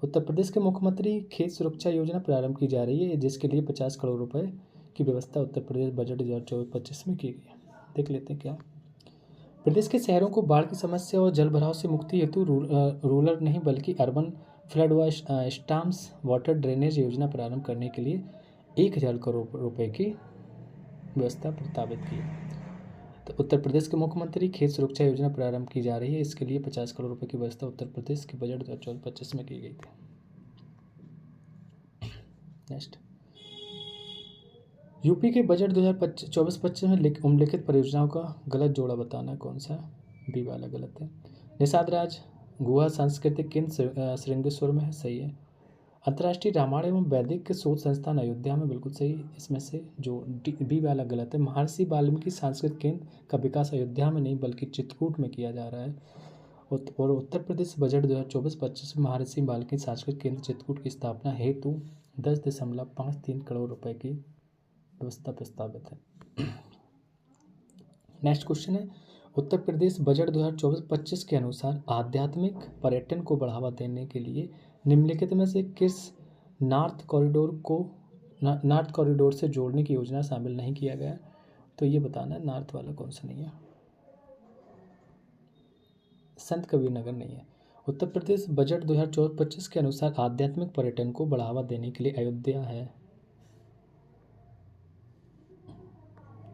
उत्तर प्रदेश के मुख्यमंत्री खेत सुरक्षा योजना प्रारंभ की जा रही है, जिसके लिए 50 करोड़ रुपए की व्यवस्था उत्तर प्रदेश बजट 2024-25 में की गई है। देख लेते हैं क्या। प्रदेश के शहरों को बाढ़ की समस्या और जल भराव से मुक्ति हेतु रूरल नहीं बल्कि अर्बन फ्लड व स्टाम्स वाटर ड्रेनेज योजना प्रारंभ करने के लिए 1,000 करोड़ रुपए की व्यवस्था प्रस्तावित की है। तो उत्तर प्रदेश के मुख्यमंत्री खेत सुरक्षा योजना प्रारंभ की जा रही है, इसके लिए 50 करोड़ रुपए की व्यवस्था उत्तर प्रदेश के बजट 2024-25 में की गई थी। नेक्स्ट, यूपी के बजट 2024-25 में उल्लिखित परियोजनाओं का गलत जोड़ा बताना कौन सा है? बी वाला गलत है। निषाद राज गुहा सांस्कृतिक केंद्र श्रृंगेश्वर में है, सही है। अंतर्राष्ट्रीय रामायण एवं वैदिक शोध संस्थान अयोध्या में, बिल्कुल सही। इसमें से जो बी वाला गलत है। महर्षि वाल्मीकि सांस्कृतिक केंद्र का विकास अयोध्या में नहीं बल्कि चित्रकूट में किया जा रहा है। और उत्तर प्रदेश बजट 2024-25 में महर्षि वाल्मीकि सांस्कृतिक केंद्र चित्रकूट की स्थापना हेतु 10.53 करोड़ रुपए की व्यवस्था प्रस्तावित है। नेक्स्ट क्वेश्चन है, उत्तर प्रदेश बजट 2024-25 के अनुसार आध्यात्मिक पर्यटन को बढ़ावा देने के लिए निम्नलिखित में से किस नॉर्थ कॉरिडोर से जोड़ने की योजना शामिल नहीं किया गया? तो ये बताना है नॉर्थ वाला कौन सा नहीं है। संत कबीर नगर नहीं है। उत्तर प्रदेश बजट 2024-25 के अनुसार आध्यात्मिक पर्यटन को बढ़ावा देने के लिए अयोध्या है,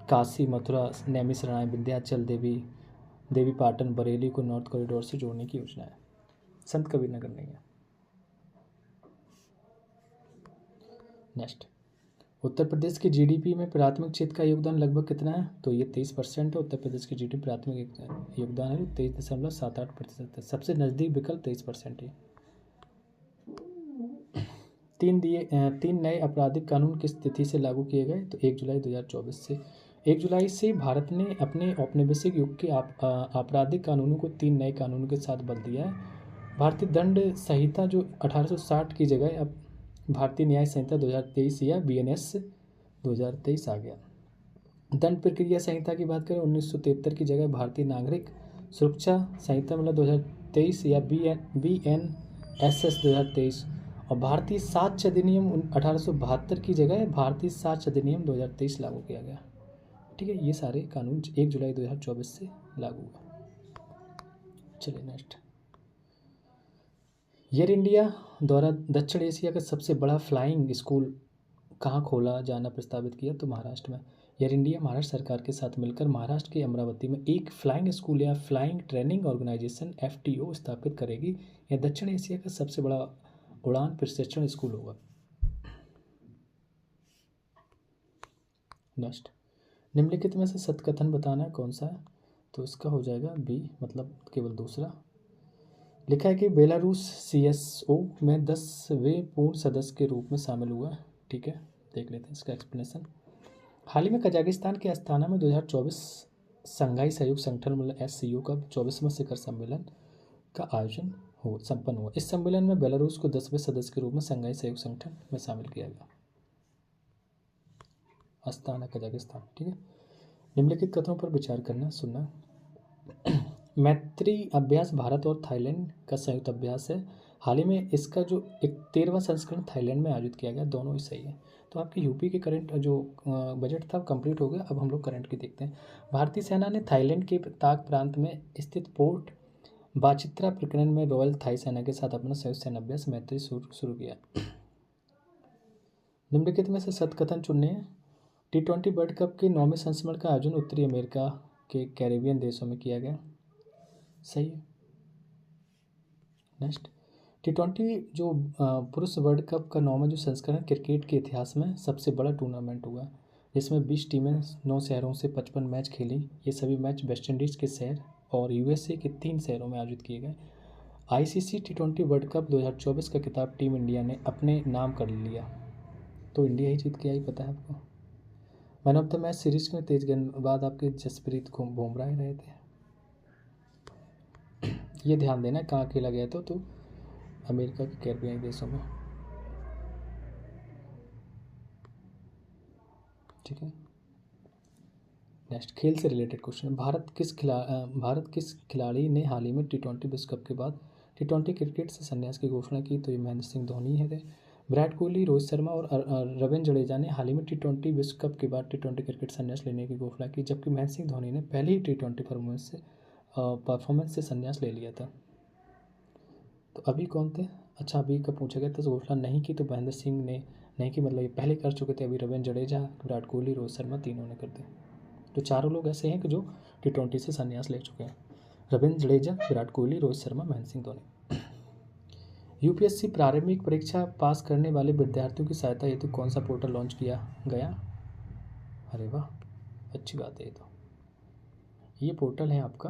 काशी, मथुरा, नैमिषारण्य, विंध्याचल देवी पाटन, बरेली को नॉर्थ कॉरिडोर से जोड़ने की योजना है। संत कबीर नगर नहीं है। नेक्स्ट, उत्तर प्रदेश की जीडीपी में प्राथमिक क्षेत्र का योगदान लगभग कितना है? तो ये 23% है। उत्तर प्रदेश की जीडीपी प्राथमिक योगदान है 23.78% है। सबसे नज़दीक विकल्प 23% है। 3 नए आपराधिक कानून किस तिथि से लागू किए गए? तो 1 जुलाई 2024 से। 1 जुलाई से भारत ने अपने औपनिवेशिक युग के आपराधिक कानूनों को 3 नए कानूनों के साथ बदल दिया है। भारतीय दंड संहिता जो 1860 की जगह अब भारतीय न्याय संहिता 2023 या BNS 2023 आ गया। दंड प्रक्रिया संहिता की बात करें 1973 की जगह भारतीय नागरिक सुरक्षा संहिता मतलब 2023 या BNSS 2023। और भारतीय साक्ष्य अधिनियम 1872 की जगह भारतीय साक्ष्य अधिनियम 2023 लागू किया गया। ठीक है, ये सारे कानून 1 जुलाई 2024 से लागू हुआ। चलिए नेक्स्ट, एयर इंडिया द्वारा दक्षिण एशिया का सबसे बड़ा फ्लाइंग स्कूल कहाँ खोला जाना प्रस्तावित किया? तो महाराष्ट्र में। एयर इंडिया महाराष्ट्र सरकार के साथ मिलकर महाराष्ट्र के अमरावती में एक फ्लाइंग स्कूल या फ्लाइंग ट्रेनिंग ऑर्गेनाइजेशन FTO स्थापित करेगी। यह दक्षिण एशिया का सबसे बड़ा उड़ान प्रशिक्षण स्कूल होगा। नेक्स्ट, निम्नलिखित में से सत्य कथन बताना है कौन सा है? तो इसका हो जाएगा B, मतलब केवल दूसरा। लिखा है कि बेलारूस CSO में 10वें पूर्ण सदस्य के रूप में शामिल हुआ। ठीक है, देख लेते हैं इसका एक्सप्लेनेशन। हाल ही में कजाकिस्तान के अस्ताना में 2024 संघाई सहयोग संगठन मतलब SCO का 24वां शिखर सम्मेलन का आयोजन संपन्न हुआ। इस सम्मेलन में बेलारूस को 10वें सदस्य के रूप में संघाई सहयोग संगठन में शामिल किया गया। Astana, Kazakhstan. ठीक है, निम्नलिखित कथनों पर विचार करना, सुनना। मैत्री अभ्यास भारत और थाईलैंड का संयुक्त अभ्यास है। हाल ही में इसका जो 13वां संस्करण थाईलैंड में आयोजित किया गया। दोनों ही सही है। तो आपके यूपी के करंट जो बजट था कंप्लीट हो गया। अब हम लोग करंट की देखते हैं। भारतीय सेना ने थाईलैंड के ताक प्रांत में स्थित पोर्ट बाचित्रा प्रकरण में रॉयल थाई सेना के साथ अपना संयुक्त सैन्य अभ्यास मैत्री शुरू किया। निम्नलिखित में से सत्य कथन चुनने हैं। T20 वर्ल्ड कप के 9वें संस्करण का आयोजन उत्तरी अमेरिका के कैरेबियन देशों में किया गया। सही है। नेक्स्ट, T20 जो पुरुष वर्ल्ड कप का 9वां जो संस्करण क्रिकेट के इतिहास में सबसे बड़ा टूर्नामेंट हुआ, जिसमें 20 टीमें 9 शहरों से 55 मैच खेली। ये सभी मैच वेस्ट इंडीज़ के शहर और USA के 3 शहरों में आयोजित किए गए। ICC T20 वर्ल्ड कप 2024 का खिताब टीम इंडिया ने अपने नाम कर लिया। तो इंडिया ही जीत के आई, पता है आपको। Man of the match series में तेज गेंदबाज आपके जसप्रीत बुमराह ही रहे थे। ये ध्यान देना कहाँ खेला गया था, तो अमेरिका के कैरेबियन देशों में। ठीक है, नेक्स्ट, खेल से रिलेटेड क्वेश्चन। भारत किस खिलाड़ी ने हाल ही में T20 विश्व कप के बाद T20 क्रिकेट से संन्यास की घोषणा की? तो ये महेंद्र सिंह धोनी है। विराट कोहली, रोहित शर्मा और रविंद्र जडेजा ने हाल ही में T20 विश्व कप के बाद T20 क्रिकेट संन्यास लेने की घोषणा की, जबकि महेंद्र सिंह धोनी ने पहले ही T20 परफॉर्मेंस से संन्यास ले लिया था। तो अभी कौन थे? अच्छा, अभी कब पूछा गया था, तो घोषणा नहीं की। तो महेंद्र सिंह ने नहीं की, मतलब ये पहले कर चुके थे। अभी रविंद्र जडेजा, विराट कोहली, रोहित शर्मा तीनों ने कर दिया। तो चारों लोग ऐसे हैं कि जो T20 से संन्यास ले चुके हैं। रविंद्र जडेजा, विराट कोहली, रोहित शर्मा, महेंद्र सिंह धोनी। UPSC प्रारंभिक परीक्षा पास करने वाले विद्यार्थियों की सहायता हेतु कौन सा पोर्टल लॉन्च किया गया? अरे वाह, अच्छी बात है ये तो। ये पोर्टल है आपका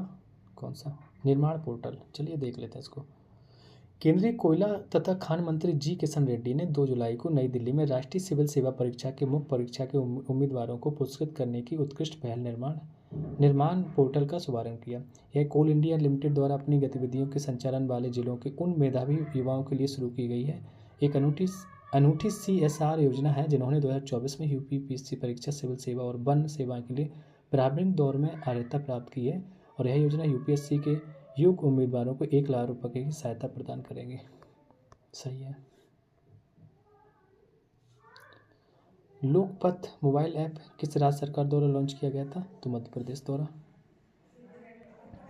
कौन सा, निर्माण पोर्टल, चलिए देख लेते हैं इसको। केंद्रीय कोयला तथा खान मंत्री जी किशन रेड्डी ने 2 जुलाई को नई दिल्ली में राष्ट्रीय सिविल सेवा परीक्षा के मुख्य परीक्षा के उम्मीदवारों को पुरस्कृत करने की उत्कृष्ट पहल निर्माण पोर्टल का शुभारंभ किया। यह कोल इंडिया लिमिटेड द्वारा अपनी गतिविधियों के संचालन वाले जिलों के उन मेधावी युवाओं के लिए शुरू की गई है। एक अनूठी CSR योजना है जिन्होंने 2024 में यूपीपीएससी परीक्षा, सिविल सेवा और वन सेवा के लिए प्रारंभिक दौर में अर्हता प्राप्त की है, और यह योजना यूपीएससी के योग्य उम्मीदवारों को 1 लाख रुपये की सहायता प्रदान करेंगे। सही है। लोकपथ मोबाइल ऐप किस राज्य सरकार द्वारा लॉन्च किया गया था, तो मध्य प्रदेश द्वारा।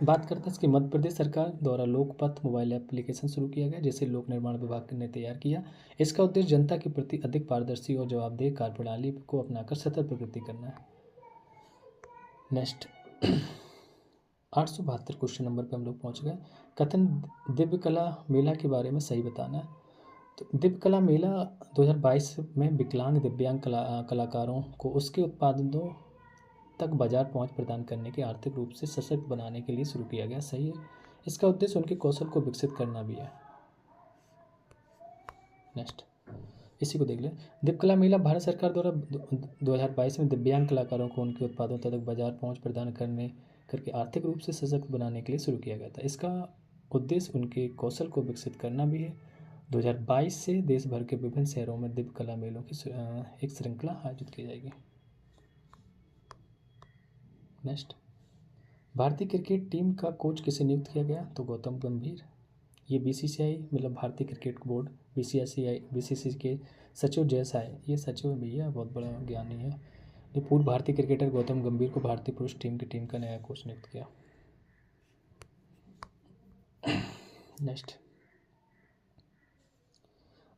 बात करते हैं इसकी, मध्य प्रदेश सरकार द्वारा लोकपथ मोबाइल एप्लीकेशन शुरू किया गया जिसे लोक निर्माण विभाग ने तैयार किया। इसका उद्देश्य जनता के प्रति अधिक पारदर्शी और जवाबदेह कार्यप्रणाली को अपनाकर सतत प्रगति करना है। नेक्स्ट 872 क्वेश्चन नंबर पे हम लोग पहुंच गए। कथन दिव्य कला मेला के बारे में सही बताना है। तो दिव्य कला मेला 2022 में विकलांग दिव्यांग कलाकारों को उसके उत्पादों तक बाजार पहुंच प्रदान करने के आर्थिक रूप से सशक्त बनाने के लिए शुरू किया गया। सही है। इसका उद्देश्य उनके कौशल को विकसित करना भी है। नेक्स्ट इसी को देख लें। दिव्यकला मेला भारत सरकार द्वारा 2022 में दिव्यांग कलाकारों को उनके उत्पादों तक बाजार पहुंच प्रदान करके आर्थिक रूप से सशक्त बनाने के लिए शुरू किया गया था। इसका उद्देश्य उनके कौशल को विकसित करना भी है। 2022 से देश भर के विभिन्न शहरों में दिव्य कला मेलों की एक श्रृंखला आयोजित की जाएगी। नेक्स्ट, भारतीय क्रिकेट टीम का कोच किसे नियुक्त किया गया, तो गौतम गंभीर। ये BCCI मतलब भारतीय क्रिकेट बोर्ड BCCI के सचिव जयसाय, ये सचिव भैया बहुत बड़ा ज्ञानी है। ये पूर्व भारतीय क्रिकेटर गौतम गंभीर को भारतीय पुरुष टीम का नया कोच नियुक्त किया। नेक्स्ट,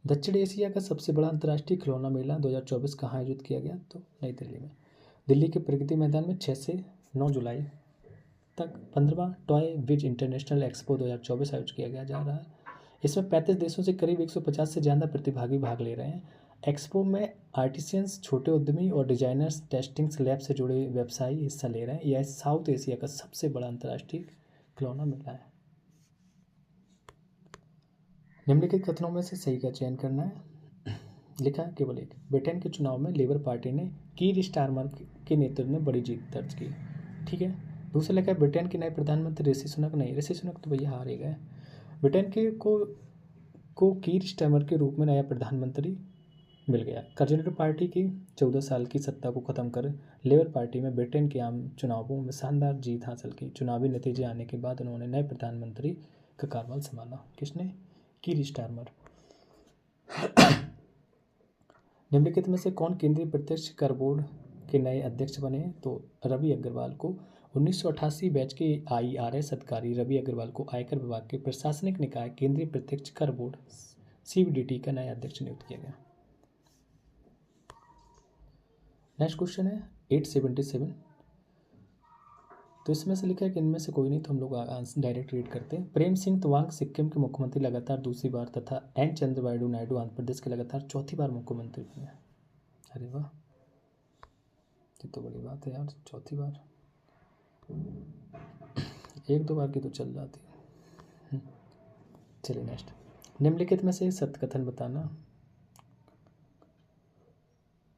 दक्षिण एशिया का सबसे बड़ा अंतर्राष्ट्रीय खिलौना मेला 2024 कहाँ आयोजित किया गया, तो नई दिल्ली में। दिल्ली के प्रगति मैदान में 6 से 9 जुलाई तक 15वां टॉय विज इंटरनेशनल एक्सपो 2024 आयोजित किया गया जा रहा है। इसमें 35 देशों से करीब 150 से ज़्यादा प्रतिभागी भाग ले रहे हैं। एक्सपो में आर्टिसियंस, छोटे उद्यमी और डिजाइनर्स, टेस्टिंग लैब से जुड़े व्यवसायी हिस्सा ले रहे हैं। यह साउथ एशिया का सबसे बड़ा अंतर्राष्ट्रीय खिलौना मेला है। निम्नलिखित कथनों में से सही का चयन करना है। लिखा है केवल एक, ब्रिटेन के चुनाव में लेबर पार्टी ने कीर स्टारमर के नेतृत्व में बड़ी जीत दर्ज की। ठीक है। दूसरा लिखा है ब्रिटेन के नए प्रधानमंत्री ऋषि सुनक। नहीं, ऋषि सुनक तो भैया हार ही गए। ब्रिटेन के को कीर स्टारमर के रूप में नया प्रधानमंत्री मिल गया। कंजर्वेटिव पार्टी की 14 साल की सत्ता को खत्म कर लेबर पार्टी में ब्रिटेन के आम चुनावों में शानदार जीत हासिल की। चुनावी नतीजे आने के बाद उन्होंने नए प्रधानमंत्री का कार्यभार संभाला। किसने? कीर स्टारमर। निम्नलिखित में से कौन केंद्रीय प्रत्यक्ष कर बोर्ड के नए अध्यक्ष बने, तो रवि अग्रवाल को 1988 बैच के IRS अधिकारी रवि अग्रवाल को आयकर विभाग के प्रशासनिक निकाय केंद्रीय प्रत्यक्ष कर बोर्ड CBDT का नया अध्यक्ष नियुक्त किया गया। नेक्स्ट क्वेश्चन है 877। तो इसमें से लिखा है कि इनमें से कोई नहीं, तो हम लोग डायरेक्ट रीड करते हैं। प्रेम सिंह तवांग सिक्किम के मुख्यमंत्री लगातार दूसरी बार तथा N चंद्रबाबू नायडू आंध्र प्रदेश के लगातार चौथी बार मुख्यमंत्री बने। अरे वाह, ये तो बड़ी बात है यार, चौथी बार। 1-2 बार की तो चल जाती है। चलिए नेक्स्ट, निम्नलिखित में से सत्य कथन बताना।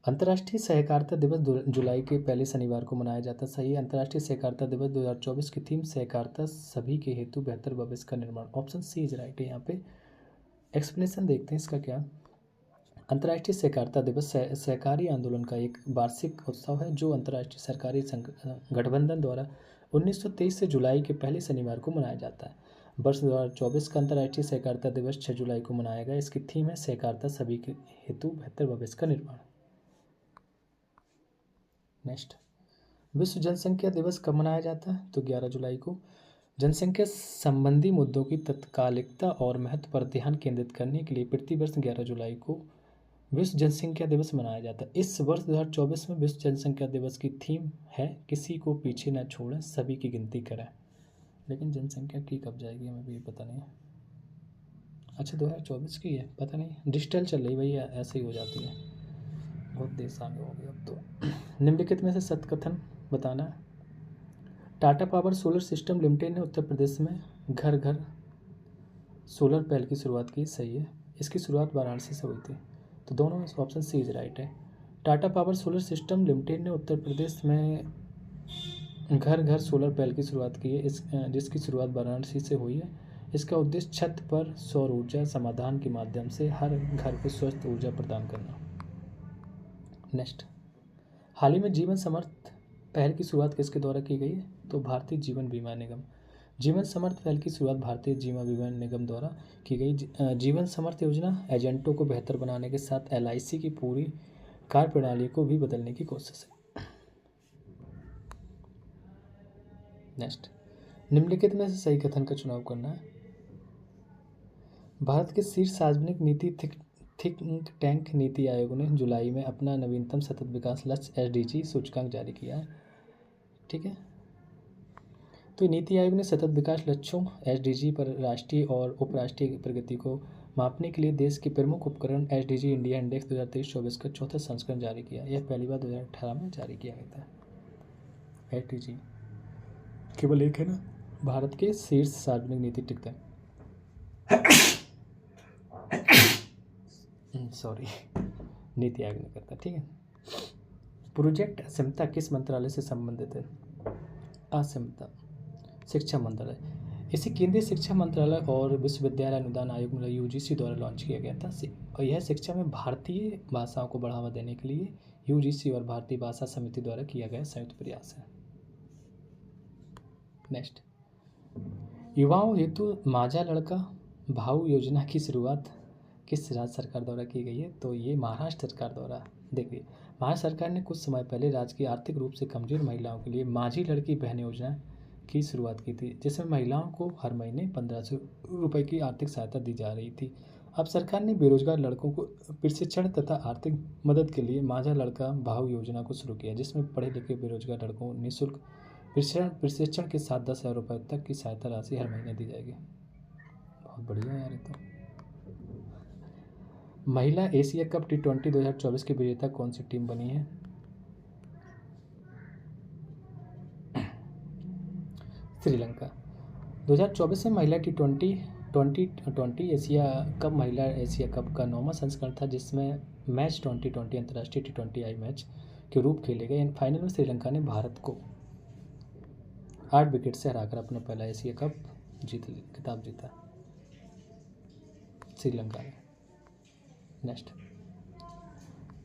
अंतर्राष्ट्रीय सहकारिता दिवस जुलाई के पहले शनिवार को मनाया जाता है। सही है। अंतर्राष्ट्रीय सहकारिता दिवस 2024 की थीम सहकारिता सभी के हेतु बेहतर भविष्य का निर्माण। ऑप्शन सी इज राइट है। यहाँ पे एक्सप्लेनेशन देखते हैं इसका क्या। अंतर्राष्ट्रीय सहकारिता दिवस सहकारी आंदोलन का एक वार्षिक उत्सव है जो अंतर्राष्ट्रीय सहकारी गठबंधन द्वारा 1923 से जुलाई के पहले शनिवार को मनाया जाता है। वर्ष 2024 का अंतर्राष्ट्रीय सहकारिता दिवस 6 जुलाई को मनाया गया। इसकी थीम है सहकारिता सभी के हेतु बेहतर भविष्य का निर्माण। नेक्स्ट, विश्व जनसंख्या दिवस कब मनाया जाता है, तो 11 जुलाई को। जनसंख्या संबंधी मुद्दों की तत्कालिकता और महत्व पर ध्यान केंद्रित करने के लिए प्रतिवर्ष 11 जुलाई को विश्व जनसंख्या दिवस मनाया जाता है। इस वर्ष 2024 में विश्व जनसंख्या दिवस की थीम है किसी को पीछे न छोड़ें, सभी की गिनती करें। लेकिन जनसंख्या की कब जाएगी हमें भी पता नहीं। अच्छा 2024 की है, पता नहीं, डिजिटल चल रही भैया, ऐसे ही हो जाती है। बहुत देश आगे हो गए अब तो। निम्नलिखित में से सत्य कथन बताना है। Tata power solar system limited ने उत्तर प्रदेश में घर घर सोलर पैनल की शुरुआत की। सही है। इसकी शुरुआत वाराणसी से हुई थी, तो दोनों में ऑप्शन सी इज राइट है। Tata power solar system limited ने उत्तर प्रदेश में घर घर सोलर पैनल की शुरुआत की है, जिसकी शुरुआत वाराणसी से हुई है। इसका उद्देश्य छत पर सौर ऊर्जा समाधान के माध्यम से हर घर को स्वस्थ ऊर्जा प्रदान करना। नेक्स्ट, हाल ही में जीवन समर्थ पहल की शुरुआत किसके द्वारा की गई है? तो भारतीय जीवन बीमा निगम। जीवन समर्थ पहल की शुरुआत भारतीय जीवन बीमा निगम द्वारा की गई। जीवन समर्थ योजना एजेंटों को बेहतर बनाने के साथ LIC की पूरी कार्यप्रणाली को भी बदलने की कोशिश है। नेक्स्ट, निम्नलिखित में से सही कथन का चुनाव करना है। भारत के शीर्ष सार्वजनिक नीति थिंक टैंक नीति आयोग ने जुलाई में अपना नवीनतम सतत विकास लक्ष्य SDG सूचकांक जारी किया है। ठीक है, तो नीति आयोग ने सतत विकास लक्ष्यों SDG पर राष्ट्रीय और उपराष्ट्रीय प्रगति को मापने के लिए देश के प्रमुख उपकरण SDG इंडिया इंडेक्स 2023-24 का चौथा संस्करण जारी किया। यह पहली बार 2018 में जारी किया गया था। SDG केवल एक है ना, भारत के शीर्ष सार्वजनिक नीति टिकता है। सॉरी, नीति आयोग ने करता। ठीक है, प्रोजेक्ट अक्षमता किस मंत्रालय से संबंधित है? अक्षमता शिक्षा मंत्रालय। इसे केंद्रीय शिक्षा मंत्रालय और विश्वविद्यालय अनुदान आयोग मतलब UGC द्वारा लॉन्च किया गया था। और यह शिक्षा में भारतीय भाषाओं को बढ़ावा देने के लिए UGC और भारतीय भाषा समिति द्वारा किया गया संयुक्त प्रयास है। नेक्स्ट, युवाओं हेतु माझा लड़का भाऊ योजना की शुरुआत किस राज्य सरकार द्वारा की गई है? तो ये महाराष्ट्र सरकार द्वारा। देखिए, महाराष्ट्र सरकार ने कुछ समय पहले राज्य की आर्थिक रूप से कमजोर महिलाओं के लिए माझी लड़की बहन योजना की शुरुआत की थी, जिसमें महिलाओं को हर महीने 1500 रुपये की आर्थिक सहायता दी जा रही थी। अब सरकार ने बेरोजगार लड़कों को प्रशिक्षण तथा आर्थिक मदद के लिए माझा लड़का भाऊ योजना को शुरू किया, जिसमें पढ़े लिखे बेरोजगार लड़कों को निःशुल्क प्रशिक्षण के साथ 10,000 रुपये तक की सहायता राशि हर महीने दी जाएगी। बहुत बढ़िया यार ये तो। महिला एशिया कप T20 2024 की विजेता कौन सी टीम बनी है? श्रीलंका। 2024 में महिला T20 एशिया कप महिला एशिया कप का 9वां संस्करण था, जिसमें मैच 2020 अंतर्राष्ट्रीय T20I मैच के रूप खेले गए। फाइनल में श्रीलंका ने भारत को 8 विकेट से हराकर अपना पहला एशिया कप खिताब जीता श्रीलंका ने। नेक्स्ट,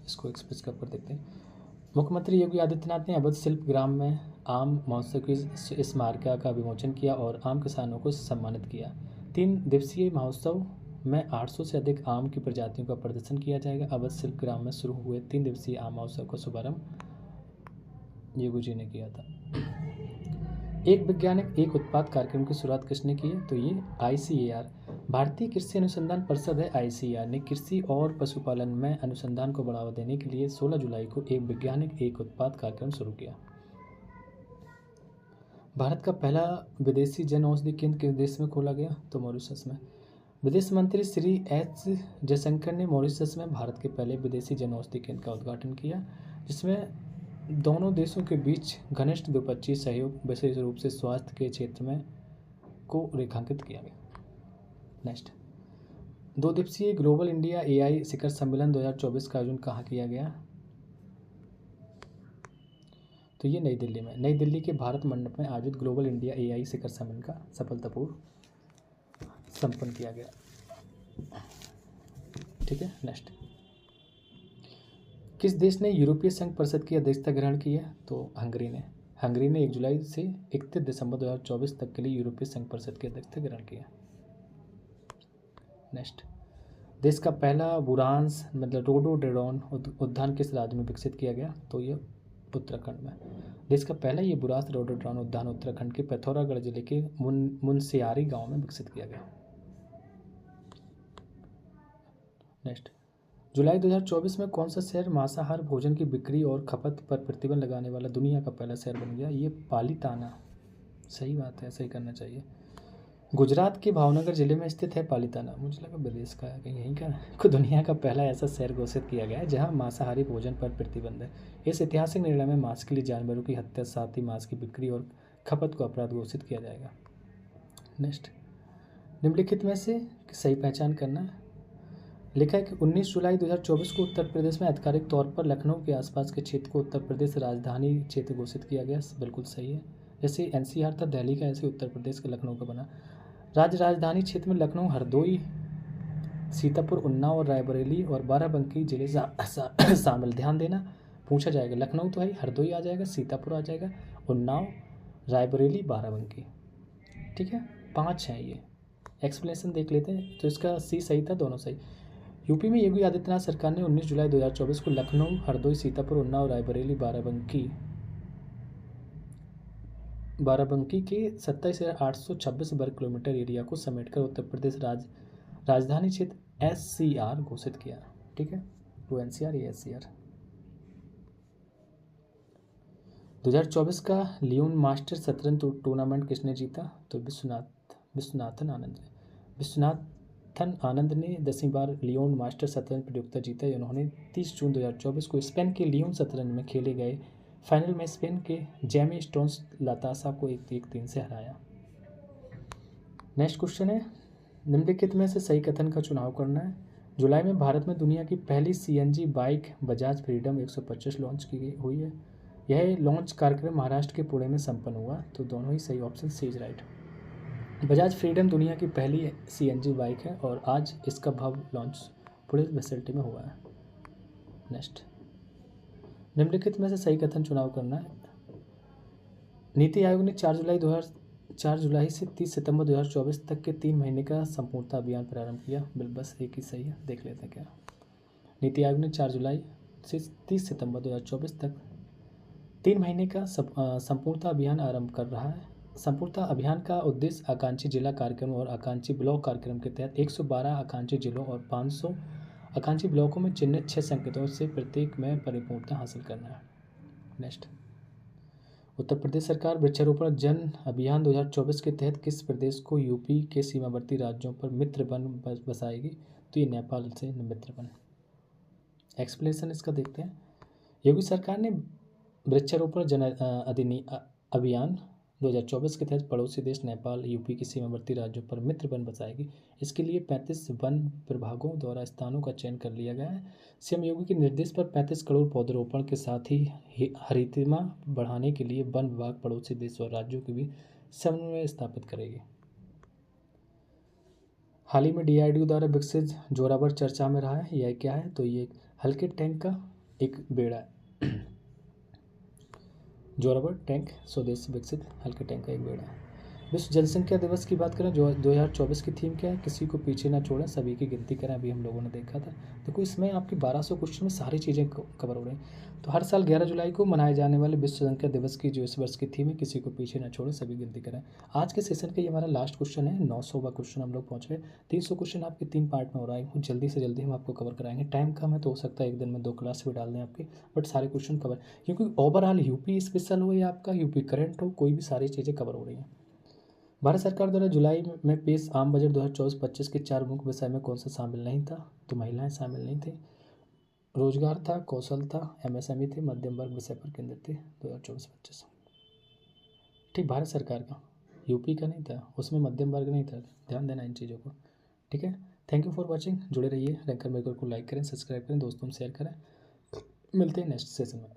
इसको एक्सप्रेस कप पर देखते हैं। मुख्यमंत्री योगी आदित्यनाथ ने अवध शिल्प ग्राम में आम महोत्सव की स्मारिका का विमोचन किया और आम किसानों को सम्मानित किया। 3 दिवसीय महोत्सव में 800 से अधिक आम की प्रजातियों का प्रदर्शन किया जाएगा। अवध शिल्प ग्राम में शुरू हुए 3 दिवसीय आम महोत्सव का शुभारंभ योगी जी ने किया था। एक वैज्ञानिक एक उत्पाद कार्यक्रम की शुरुआत किसने की है? तो ये ICAR भारतीय कृषि अनुसंधान परिषद है। ICAR ने कृषि और पशुपालन में अनुसंधान को बढ़ावा देने के लिए 16 जुलाई को एक वैज्ञानिक एक उत्पाद कार्यक्रम शुरू किया। भारत का पहला विदेशी जन औषधि केंद्र किस देश में खोला गया? तो मॉरिशस में। विदेश मंत्री श्री S जयशंकर ने मॉरिशस में भारत के पहले विदेशी जन औषधि केंद्र का उद्घाटन किया, जिसमें दोनों देशों के बीच घनिष्ठ द्विपक्षीय सहयोग विशेष रूप से स्वास्थ्य के क्षेत्र में को रेखांकित किया गया। नेक्स्ट, 2 दिवसीय ग्लोबल इंडिया AI शिखर सम्मेलन 2024 का आयोजन कहाँ किया गया? तो ये नई दिल्ली में। नई दिल्ली के भारत मंडप में आयोजित ग्लोबल इंडिया AI शिखर सम्मेलन का सफलतापूर्वक संपन्न किया गया। ठीक है, नेक्स्ट, किस देश ने यूरोपीय संघ परिषद की अध्यक्षता ग्रहण की है? तो हंगरी ने। हंगरी ने 1 जुलाई से 31 दिसंबर 2024 तक के लिए यूरोपीय संघ परिषद की अध्यक्षता ग्रहण किया। नेक्स्ट, देश का पहला बुरांस मतलब रोडोडेंड्रॉन उद्यान किस राज्य में विकसित किया गया? तो ये उत्तराखंड में। देश का पहला ये बुरांस रोडोडेंड्रॉन उद्यान उत्तराखंड के पिथौरागढ़ जिले के मुनस्यारी गांव में विकसित किया गया। नेक्स्ट, जुलाई 2024 में कौन सा शहर मांसाहार भोजन की बिक्री और खपत पर प्रतिबंध लगाने वाला दुनिया का पहला शहर बन गया? ये पालीताना। सही बात है, ऐसा ही करना चाहिए। गुजरात के भावनगर जिले में स्थित है पालिताना, मुझे लगा विदेश का है कहीं, यहीं का को दुनिया का पहला ऐसा शहर घोषित किया गया है जहां मांसाहारी भोजन पर प्रतिबंध है। इस ऐतिहासिक निर्णय में मांस के लिए जानवरों की हत्या, साथ ही मांस की बिक्री और खपत को अपराध घोषित किया जाएगा। नेक्स्ट, निम्नलिखित में से सही पहचान करना है। लिखा है कि 19 जुलाई 2024 को उत्तर प्रदेश में आधिकारिक तौर पर लखनऊ के आसपास के क्षेत्र को उत्तर प्रदेश राजधानी क्षेत्र घोषित किया गया। बिल्कुल सही है। जैसे एनसीआर था दिल्ली का, ऐसे उत्तर प्रदेश के लखनऊ का बना। राज्य राजधानी क्षेत्र में लखनऊ, हरदोई, सीतापुर, उन्नाव और रायबरेली और बाराबंकी जिले शामिल। ध्यान देना, पूछा जाएगा। लखनऊ तो है, हरदोई आ जाएगा, सीतापुर आ जाएगा, उन्नाव, रायबरेली, बाराबंकी। ठीक है, 5 हैं ये। एक्सप्लेनेशन देख लेते हैं। तो इसका सी सही था, दोनों सही। यूपी में योगी आदित्यनाथ सरकार ने 19 जुलाई 2024 को लखनऊ, हरदोई, सीतापुर, उन्नाव, रायबरेली, बाराबंकी के 27,826 वर्ग किलोमीटर एरिया को समेटकर उत्तर प्रदेश राजधानी क्षेत्र SCR घोषित किया। ठीक है, वो NCR, ये SCR। 2024 का लियोन मास्टर शतरंज टूर्नामेंट किसने जीता? तो विश्वनाथन आनंद ने 10वीं बार लियोन मास्टर शतरंज प्रतियोगिता जीता। उन्होंने 30 जून 2024 को स्पेन के लियोन शतरंज में खेले गए फाइनल में स्पेन के जेमी स्टोन्स लातासा को 1-3 से हराया। नेक्स्ट क्वेश्चन है, निम्नलिखित में से सही कथन का चुनाव करना है। जुलाई में भारत में दुनिया की पहली CNG bike Bajaj freedom 125 launch की हुई है। यह लॉन्च कार्यक्रम महाराष्ट्र के पुणे में संपन्न हुआ। तो दोनों ही सही, option C is right. Bajaj Freedom दुनिया की पहली CNG बाइक है और आज इसका भव्य लॉन्च पुणे फैसिलिटी में हुआ है। नेक्स्ट, निम्नलिखित में से सही कथन चुनाव करना है। नीति आयोग ने 4 जुलाई से 30 सितंबर 2024 तक के 3 महीने का संपूर्णता अभियान प्रारंभ किया। बस एक ही सही है, देख लेते हैं क्या। नीति आयोग ने 4 जुलाई से 30 सितंबर 2024 तक 3 महीने का संपूर्णता अभियान आरंभ कर रहा है। संपूर्णता अभियान का उद्देश्य आकांक्षी जिला कार्यक्रम और आकांक्षी ब्लॉक कार्यक्रम के तहत 112 आकांक्षी जिलों और 500 आकांक्षी ब्लॉकों में चिन्हित 6 संकेतों से प्रत्येक में परिपूर्णता हासिल करना है। नेक्स्ट, उत्तर प्रदेश सरकार वृक्षारोपण जन अभियान 2024 के तहत किस प्रदेश को यूपी के सीमावर्ती राज्यों पर मित्र वन बसाएगी? तो ये नेपाल से मित्र वन। एक्सप्लेनेशन इसका देखते हैं। योगी सरकार ने वृक्षारोपण जन अभियान 2024 के तहत पड़ोसी देश नेपाल, यूपी के सीमावर्ती राज्यों पर मित्र वन बसाएगी। इसके लिए 35 वन प्रभागों द्वारा स्थानों का चयन कर लिया गया है। सीएम योगी के निर्देश पर 35 करोड़ पौधरोपण के साथ ही हरितिमा बढ़ाने के लिए वन विभाग पड़ोसी देश और राज्यों के बीच समन्वय स्थापित करेगी। हाल ही में DRDO द्वारा विकसित जोरावर चर्चा में रहा है। यह क्या है? तो ये हल्के टैंक का एक बेड़ा है। जोरावर टैंक स्वदेश विकसित हल्के टैंक का एक बेड़ा है। विश्व जनसंख्या दिवस की बात करें, जो 2024 की थीम क्या है? किसी को पीछे ना छोड़ें, सभी की गिनती करें। अभी हम लोगों ने देखा था। देखो, इसमें आपकी 1200 क्वेश्चन में सारी चीज़ें कवर हो रही हैं। तो हर साल 11 जुलाई को मनाए जाने वाले विश्व जनसंख्या दिवस की जो इस वर्ष की थीम है, किसी को पीछे ना छोड़ें, सभी गिनती करें। आज के सेशन का ये हमारा लास्ट क्वेश्चन है। 900वां क्वेश्चन हम लोग पहुँच गए। 300 क्वेश्चन आपके 3 पार्ट में हो रहा है। जल्दी से जल्दी हम आपको कवर कराएंगे। टाइम कम है तो हो सकता है एक दिन में 2 क्लास भी डाल दें आपके, बट सारे क्वेश्चन कवर, क्योंकि ओवरऑल यूपी स्पेशल हो या आपका यूपी करंट हो, कोई भी सारी चीज़ें कवर हो रही हैं। भारत सरकार द्वारा जुलाई में पेश आम बजट 2024-25 के 4 मुख्य विषय में कौन सा शामिल नहीं था? तो महिलाएं शामिल नहीं थे, रोजगार था, कौशल था, MSME थे, मध्यम वर्ग विषय पर केंद्रित थे 2024-25। ठीक, भारत सरकार का, यूपी का नहीं था, उसमें मध्यम वर्ग नहीं था। ध्यान देना इन चीज़ों को। ठीक है, थैंक यू फॉर वॉचिंग। जुड़े रहिए। रैंकर मेकर को लाइक करें, सब्सक्राइब करें, दोस्तों में शेयर करें। मिलते हैं नेक्स्ट सेशन में।